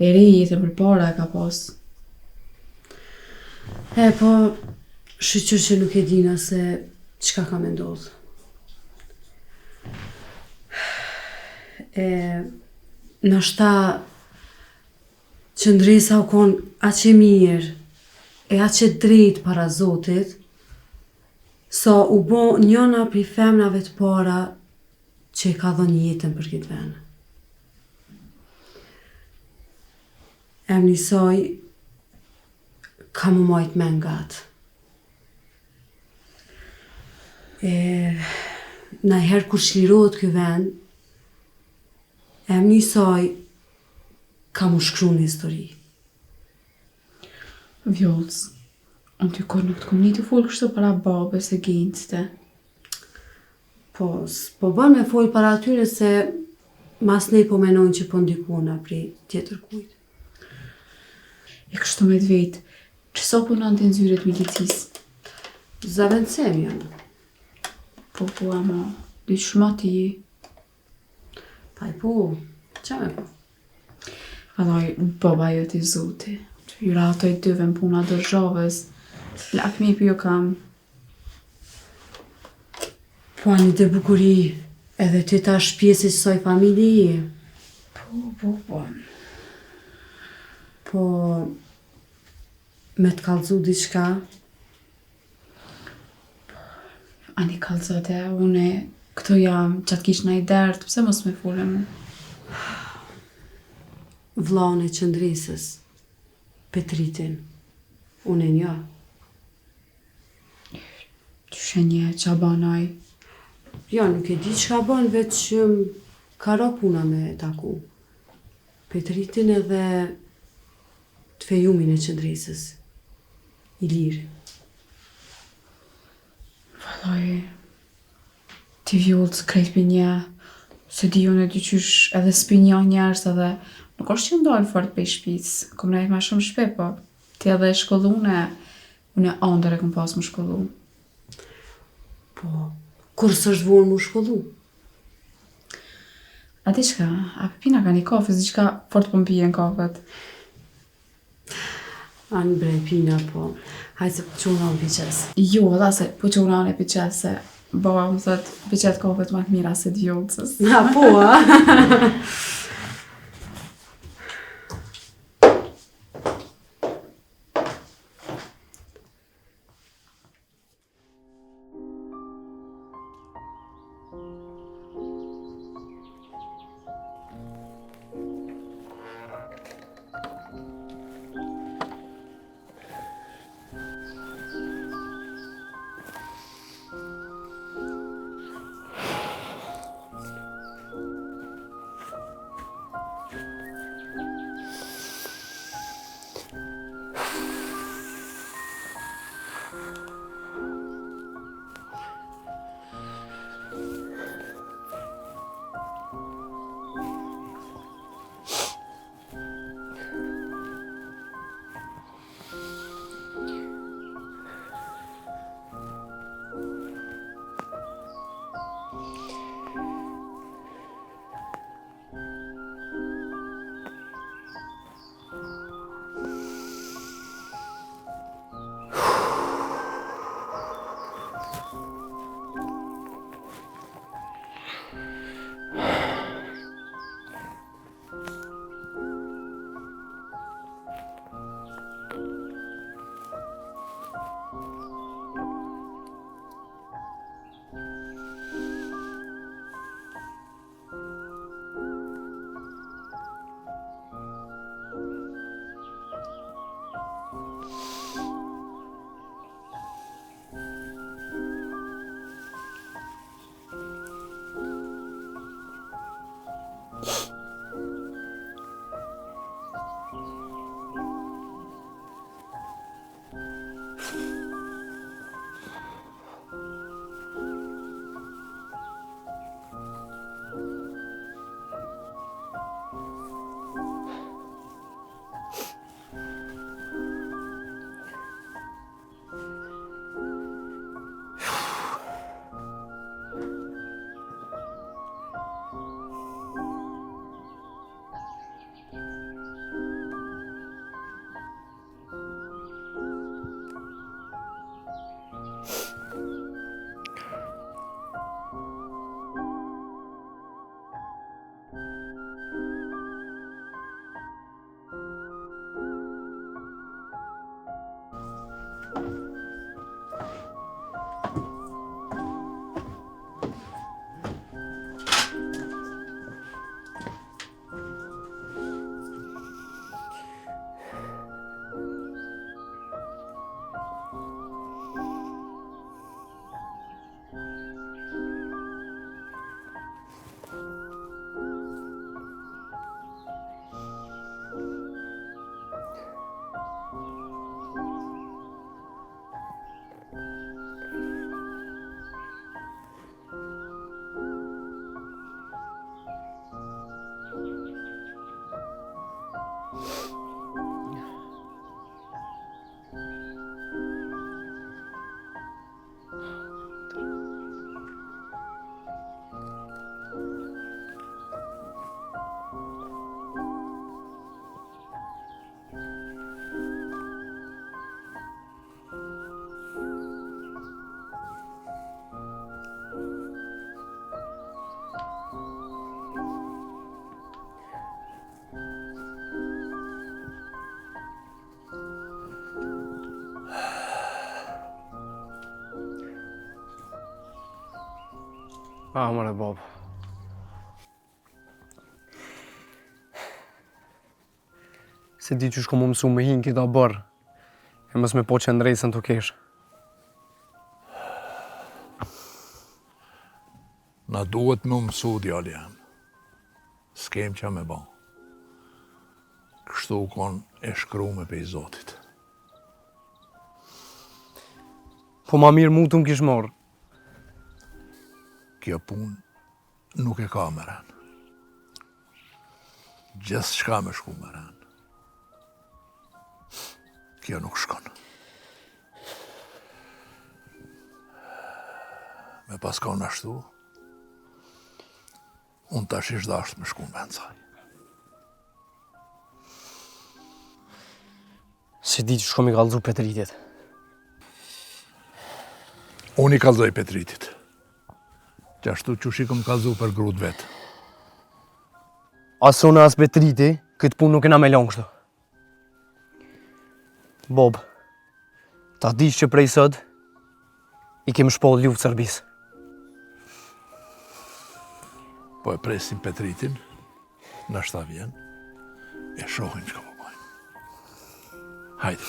e rejit e përpara e ka pas. E po, shqyqyr që nuk e dina se qka ka me ndodhë. Nashta qëndrisa u konë aqe mirë e aqe drejt para Zotit, sa u bo njëna pri femnave të para që i ka dhënë jetën për këtë venë. Emni saj ka më majt me ngatë. Na herë kur shlirohet ky vend, emni saj ka më shkru në histori. Vjollës, unë ty kur nuk të kom një të folë kështu para babës e gjencëte. Po, s'po bën me folë para atyre se mas nej po menojnë që po ndikona pri tjetër kujt. E kështu me të vetë, qëso punon të nzyret milicisë? Zavendësem janë. Po, ama, dy shma ti. Paj po, qa me po? Alloj, baba jo t'i zoti. Jura ato i dyve në puna dërgjavës. Lakmi për jo kam. Po, ani të bukuri, edhe ty ta shpjesi soj familji. Po. Po, me të kallëzu diçka? Ani kallëzate, une këto jam, qatë kish na i dertë, pse mos me folem? Vllahun e qëndrisës, Petritin, une njo. Qyshe një qa banaj? Jo, nuk e di çka bën, veç ka ra puna me taku. Petritin edhe të fejumin e qëndresës. I lirë. Valoj, ti vjullë krejt për një, se di unë e dy qysh edhe s'pi një njerës edhe nuk është që ndalë fort për i shpic, kom nejt ma shumë shpe, po ti edhe e shkollune, unë e andër e kom pas më shkollu. Po, kur s'është vorë më shkollu? A di shka, a pina ka një kafe, zi qka fort po m'pijen kafet. Anë bre, pina, po. Hajtë se që unë anë piqes. Jo, dha se, po që unë anë e piqes, se baba më thët, piqet kafet ma të mira se t'vjollësës. Ha, po, a? Amore, Bob. Se di që shko më mësu me hinë kita bërë, e mës me po që ndrejsën të kesh. Na duhet më mësu djali jam. S'kem qa me ba. Kështu kon e shkrume pe i Zotit. Po ma mirë mu të më kishë morë. Kjo pun nuk e ka me ran. Gjithë shka me shku me ran. Kjo nuk shkon. Me pas ka në ashtu, unë tash ish dasht me shku në vend saj. Se di që shkom i kalëzu Petritit. Unë i kalëzoj Petritit. Qashtu që shikëm kalëzu për grut vetë. Asë unë as Petriti, këtë punë nuk e na me lonë kështu. Bob, ta dish që prej sot, i kemë shpoll luftë Serbisë. Po e presim Petritin, nashta vjen, e shohin që ka po bajnë. Hajde.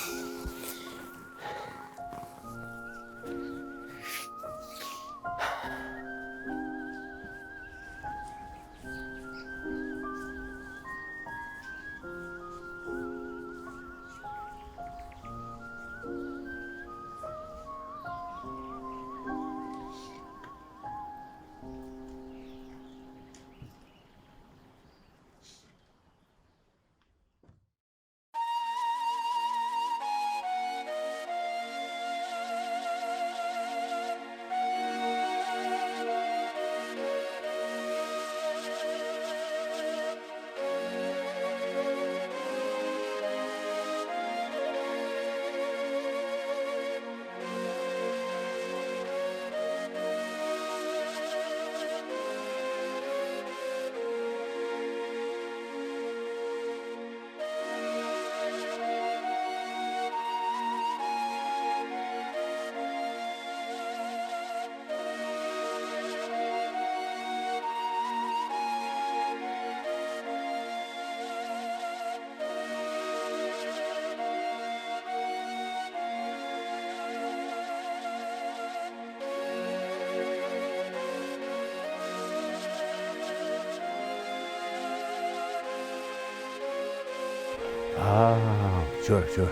Qërë.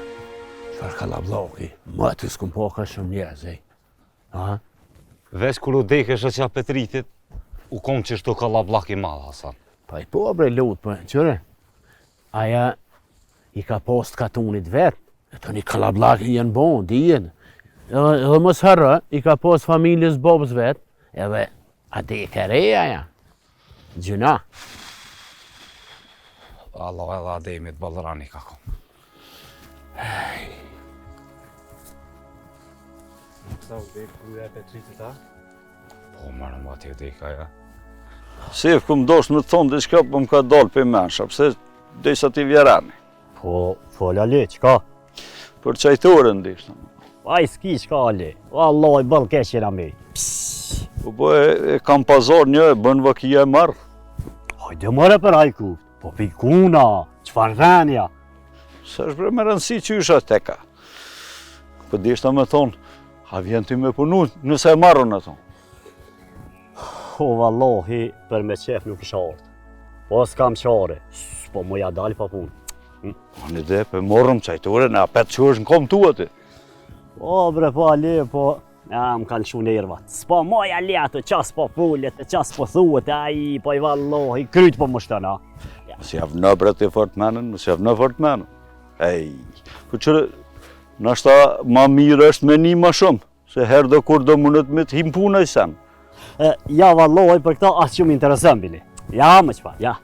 Qërë ka labloki. Ma të s'kum po ka shumë njerëz, Veç kur u dekesh që Petritit, u kom që shtu ka lablak i madh, Hasan. Pa i po bre lut, po, qërë. Aja i ka post katunit vetë, e të një kalablaki jenë bon, dijen. Edhe mos harra, i ka post familjes Bobës vetë, edhe a deke reja ja. Gjuna. Allah edhe Ademit Balrani ka kom. Sa u dhe kruja e Petritit, a? Po, marë më ati u deka, ja. Se ku më dosh me të thonë diçka, po më ka dalë për mensha, pse desa ti vjerani. Po, fola le, qka? Për qajtore ndishtë. Aj s'ki qka le, Allah i bëllë keq jena me. Po e kam pazar një, bën vëkia e marrë. Hajde mëre për hajku, po pikuna, qfar rrenja. Se është bre me rëndësi që isha teka. Po dishta me thonë, a vjen ti me punu, nëse e marrën ato. O, vallohi, për me qef nuk është artë. Po s'kam qare, s'po mu ja dalë pa punë. Po një dhe, për morëm qajtore, në apet që është në kom tu ati. O, bre, po ale, po, ja, më kanë shu nervat. S'po mu ja le ato, qas po fullet, qas po thuet, aji, po i vallohi, kryt po më shtëna. Mësë javë në bre të fort menën, mësë javë në fort menën. Ej, po qërë, nashta ma mirë është me një ma shumë, se herë dhe kur do mundet me të him puna i sen. Ja, vallohi, për këta asë që më interesën, bili. Ja, më qëpa, ja.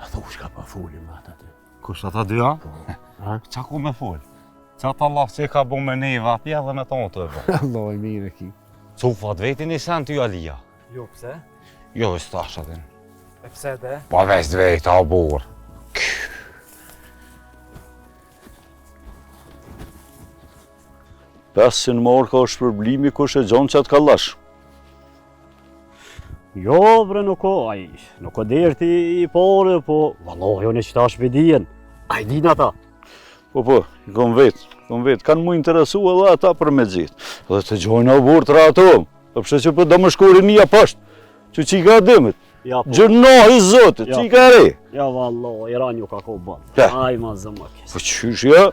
A thush ka pa fulli me ata ty? Kush ata dy, a? Qa ku me full? Qa ta lafë që ka bu me neva, pja dhe me tonë të e bë. Allah i mire ki. Cufat vetin i sen ty, Alia. Jo, pse? Jo, i stash atin. E pse dhe? Pa veç dvejt, a burë. Pesin marë ka është problemi kush e gjonë që atë kallash. Jo, bre, nuk o, aj, nuk o derti i pare, po, vallohi, unë që ta shpedijen, aj din ata. Po, i kom vetë, Kom vetë, kanë mu interesu edhe ata për me gjithë. Dhe të gjojnë a burë të rato, përpse që për do më shkori një pashtë, që qika dëmët. Gjënohi zotit, qika re. Ja vallo, Iran ju ka ko ban. Aj ma zëma kes. Po qysh ja?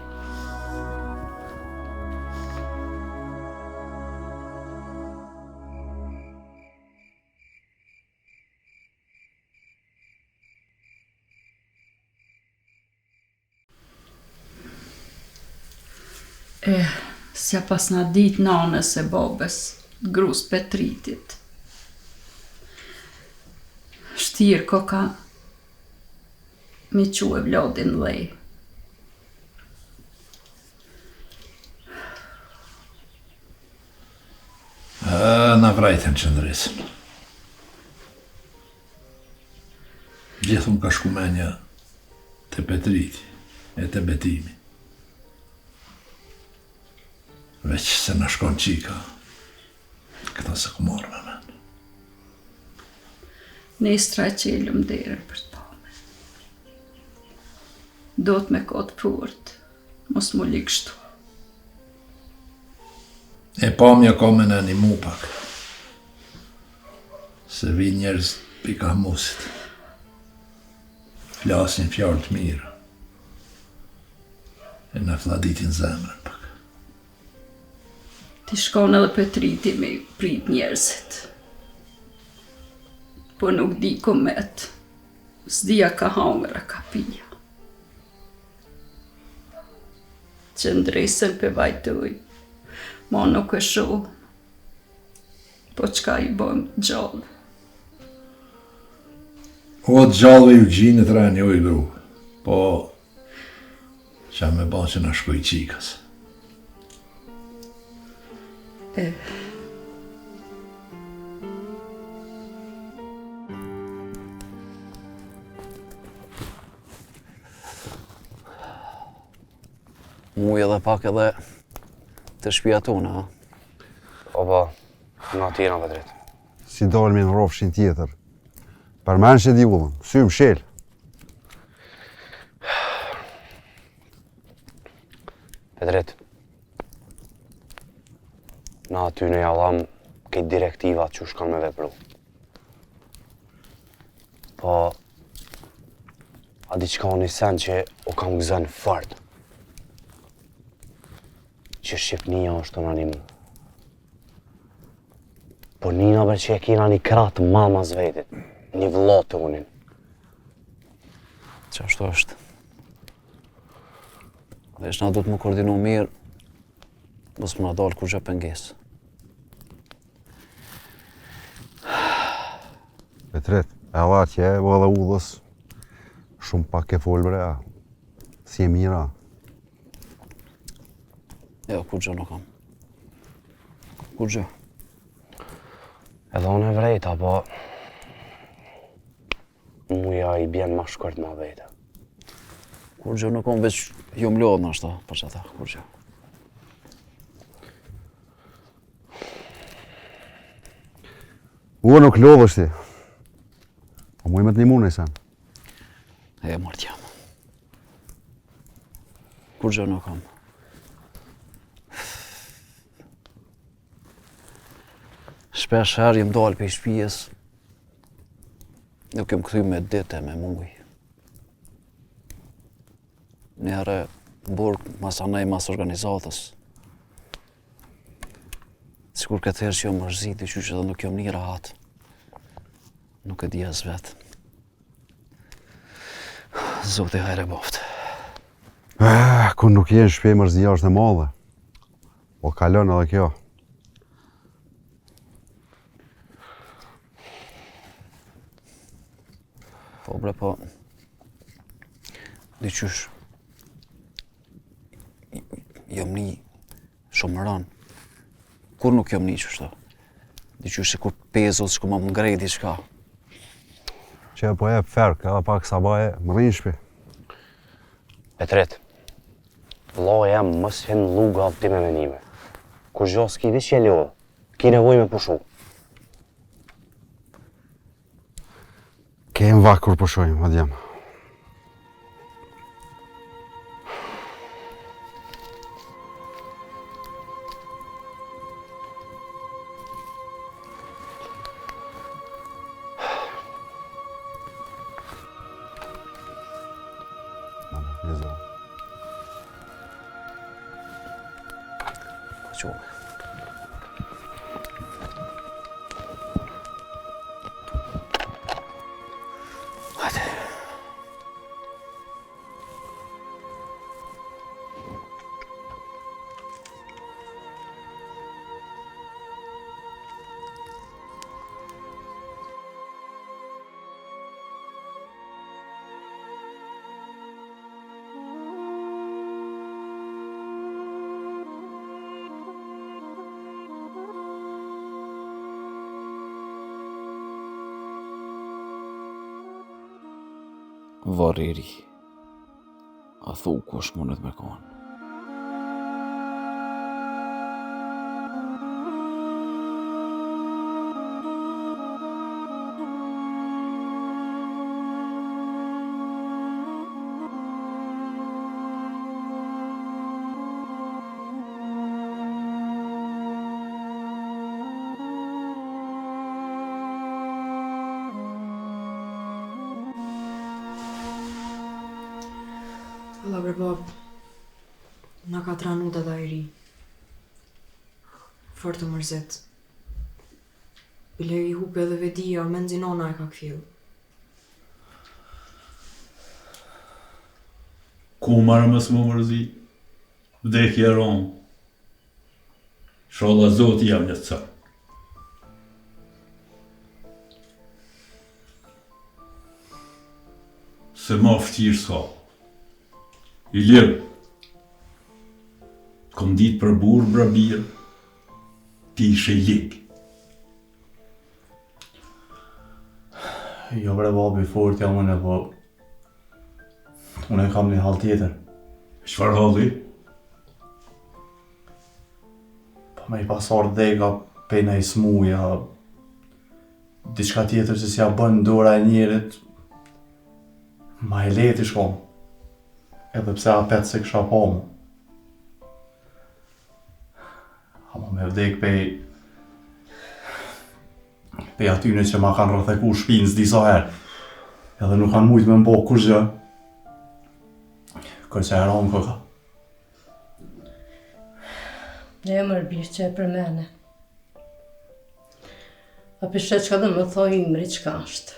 Sja pas na dit nanës e babes, grus Petritit. Shtirë koka mi quë vlodin lej. Na vrajten qëndresën. Gjithun ka shku menja të Petriti e të betimi. Veç se në shkon qika, këta se ku morë me men. Nestra e qelëm derën për të pame. Do të me kotë purt, mos mu likështu. E pamja ka me në një mu pak. Se vi njerëz pika musit. Flasin fjallë të mirë. E në fladitin zemrën pak. Ti shkon edhe Petriti me prit njerëzit. Po nuk di komet. S'dia ka hangra ka pija. Qëndresën pe vajtoj. Ma nuk e shoh. Po qka i bëm gjallë. O gjallë ju gjinë të rani oj gru. Po qa me ba që në shkoj qikas. Muj edhe pak edhe të shtëpia tona, ha? Po, na tjena Petrit. Si dalmi në rofshin tjetër. Përmen që di ullën, sy më shel. Petrit, na aty në jallam këtë direktivat që shkan me vepru. Po, a diçka një sen që o kam gëzën fort. Që Shqipnia është të në një mu. Po nina për që e kina një kratë mamas vetit, një vëllot të unin. Që ashtu është. Dhe ishtë na du të më koordinu mirë, mos më na dalë kur gjë pengesë. Petret, e va që e vë dhe udhës, shumë pak e folbre, si e mira. Jo, kur gjë nuk kam. Kur gjë. Edhe unë e vrejta, po muja i bjen ma shkurt ma vete. Kur gjë nuk kam, veç jo më lodhë në ashta, për që ta, kur gjë. Ua nuk lodhështi. Po mu i me të një mune, sen. E mërë jam. Kur gjë nuk kam. Shpesh herë jem dalë për shtëpijës, nuk jem këthy me dite, me muj. Një herë në burg, mas anej, mas organizatës. Sikur këtë herë që jom mërzit, i qyqë edhe nuk jom një rahat. Nuk e di as vetë. Zoti hajre boftë. Kur nuk jenë shpej mërzia është e madhe. Po kalon edhe kjo. Po bre, po, diqysh, jom një shumë më ranë. Kur nuk jom një qështu? Diqysh se kur pezos, që ku ma më ngrej diçka. Që e po e ferk, edhe pak sabaje, më rrinë shpi. Petrit, vëllai jam mos hen luga ti me menime. Kur gjo s'ki di që e lodhë, ki nevoj me pushu. Kemë vakë kur pushojmë, adjem. të qume. Hajde. Varri I ri. A thu kush mundet me konë. Allah bre bab, na ka tranu dada I ri. Fort të mërzit. Bile I hupe edhe vedia, me nzinona e ka këthil. Ku marë mësë më mërzi, vdekja ronë. Sholla Zoti jam një të ca. Se ma fëtirë s'ka. I lirë. Kom ditë për burë brabirë, ti ishe I ligë. Jo bre babi, fort jam unë, po unë kam një hall tjetër. Çfarë halli? Po me I pasar dhega, pena I smuja, diçka tjetër që s'ja bën dora e njerit, ma e leti shkom. Edhe pse apet se kësha po mu. Ama me vdek pej atyne që ma kanë rrëtheku shpinës disa herë. Edhe nuk kanë mujt me mbo kur gjë. Kër që e ronë këka. Ne mërë birë që e për mene. A pishe që ka dhe më thoi imri që ka ashtë.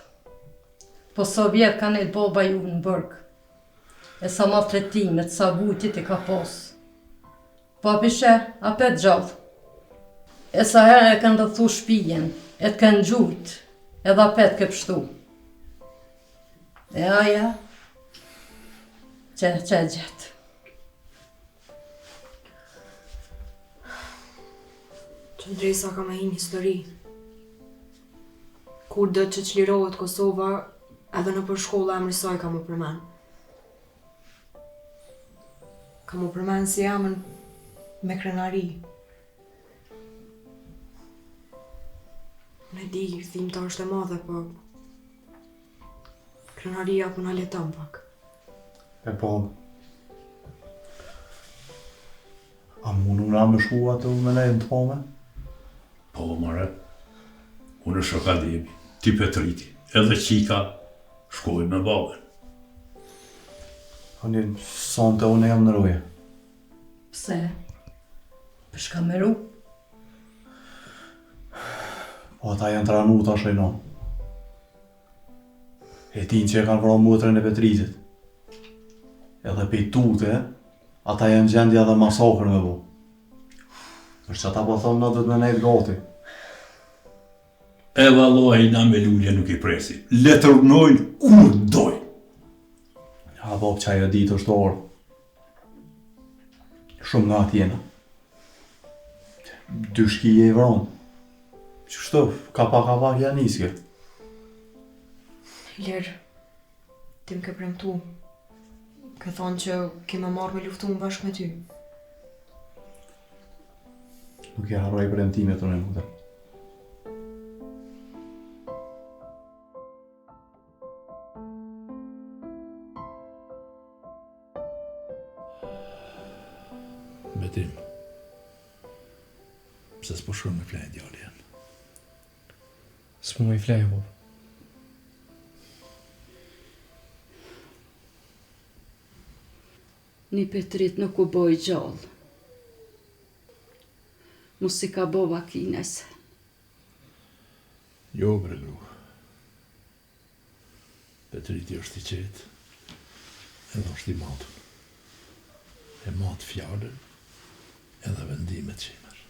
Po so vjetë ka nejtë boba ju në bërgë. E sa ma tretimet, sa vujtit I ka posë. Po a pishe, a pet gjallë. E sa herë e kanë rëthu shpijen, e të kanë gjujt, edhe a pet ke pështu. E aja, që e gjetë. Qëndresa ka me hinë histori. Kur do që qlirohet Kosova, edhe në për shkolla emri saj ka më përmen. Ka më përmen si jamën me krenari. Në di, thimta është e madhe, po krenaria po na leton pak. E po, a munu na me shku atë me nejnë të pome? Po, mare, unë është akademi, ti Petriti, edhe qika shkoj me babën. Unë sonte unë jam në roje. Pse? Për shka me ru? Po ata janë tranu ta shajnon. E tin që e kanë vra motrën e Petritit. Edhe pej tute, ata janë gjendja dhe masakër me bo. Për që ata po thonë na dhët me nejtë gati. E valloj na me lulje nuk I presi. Le të urnojnë kur dojnë. A bab që ajo ditë është orë. Shumë nga atjena. 2 shkije I vronë. Qështu, ka pak janë niske. Ler, ti më ke premtu. Ke thonë që keme marrë me luftu më bashkë me ty. Nuk e harroj premtimet të në mutër. Betim, pse s'po shkon me flajnë djali janë? S'po me I flajë, po. Një Petrit nuk u boj gjallë. mos i ka bo vakines. Jo, bre gru. Petriti është i qetë, edhe është i matën. E matë fjallën, edhe vendimet që i merë.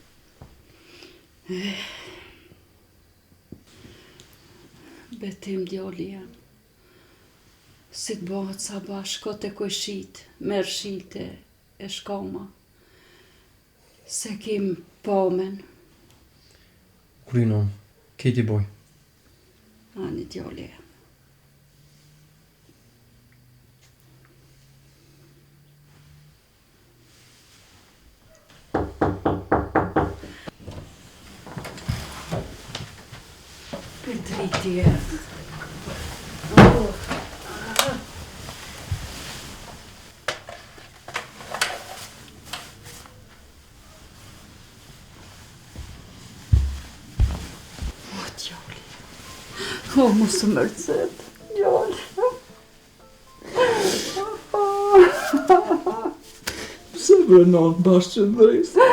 Betim djali jam. Si të bëhet sa bashko të kojshit, merë shite e shkoma. Se kim pomen. Kurino, keti boj. Ani djali jam. Petriti e. O, mos të mërcet, djali. Pse vërnon bashkë që ndrejse?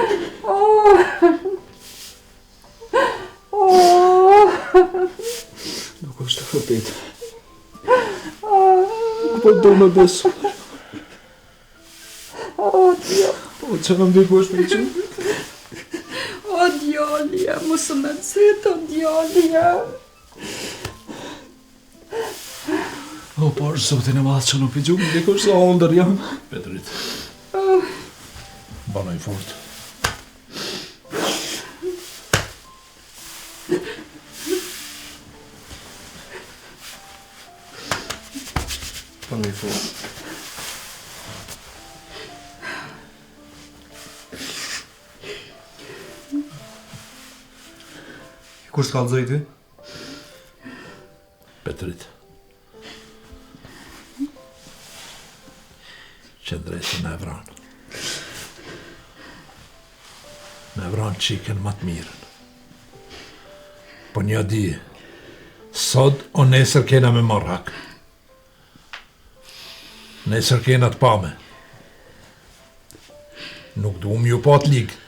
Nuk është hëpit. Po do me besu. O, djali. Po që në mdi ku është me që? O, djali, mos të mërcet, o, djali. O, po është zotin e madhë që nuk i gjumë, dikush sa ondër jam. Petrit, banoj fort. Banoj fort. Kur s'kallëzoj ty? Petrit. Qëndresi me vranë. Me vranë qiken më të mirën. Po një di, sot o nesër kena me marrë hak. Nesër kena të pame. Nuk duhem ju pa të ligë,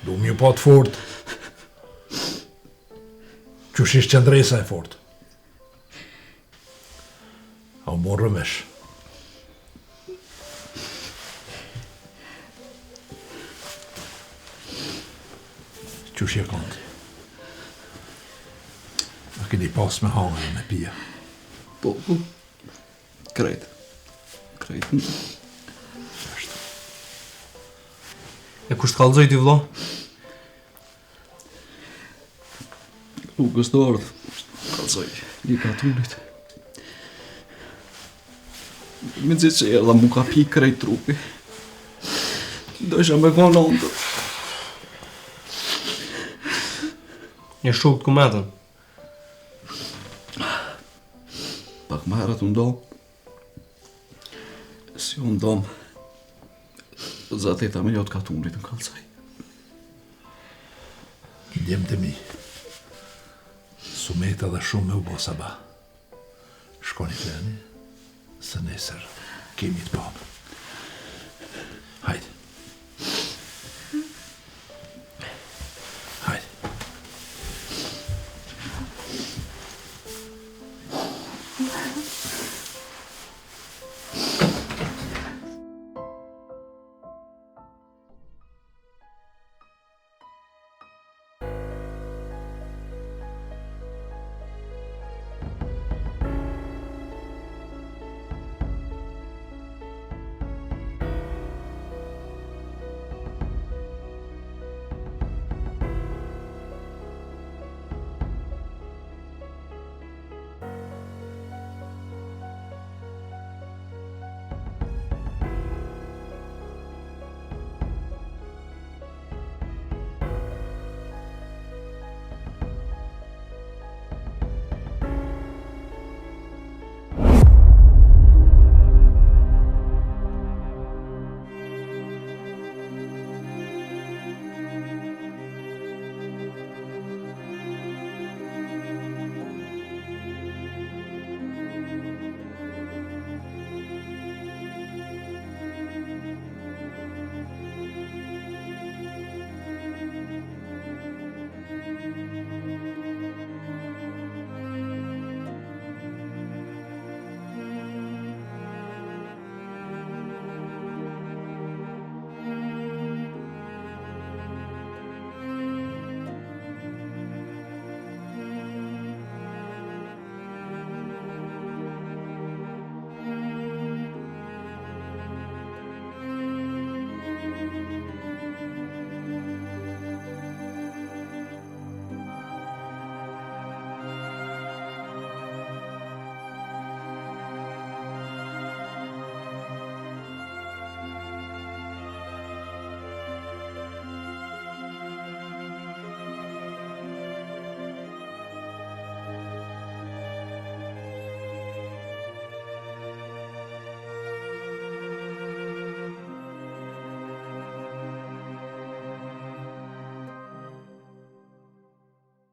duhem ju pa të fort. Qysh ish qëndresa e fort. A u morë rëmesh. Qysh je konti? A keni pas me hangër me pia? Po. Krejt. E kur s'kallëzoj ty vlo? Lukës të ardhë. Kallëzoj. Lika tunit. Me gjithë që edhe mu ka pi krejt trupi. Dojshë me konë ondër. Një shuk të kumetën. Pak më herët unë domë. Si unë domë. Zateta me një të katunrit në kalcaj. Djemë të mi. Sumeta dhe shumë me u bo sabah. Shkoni fleni, se nesër kemi të pamë.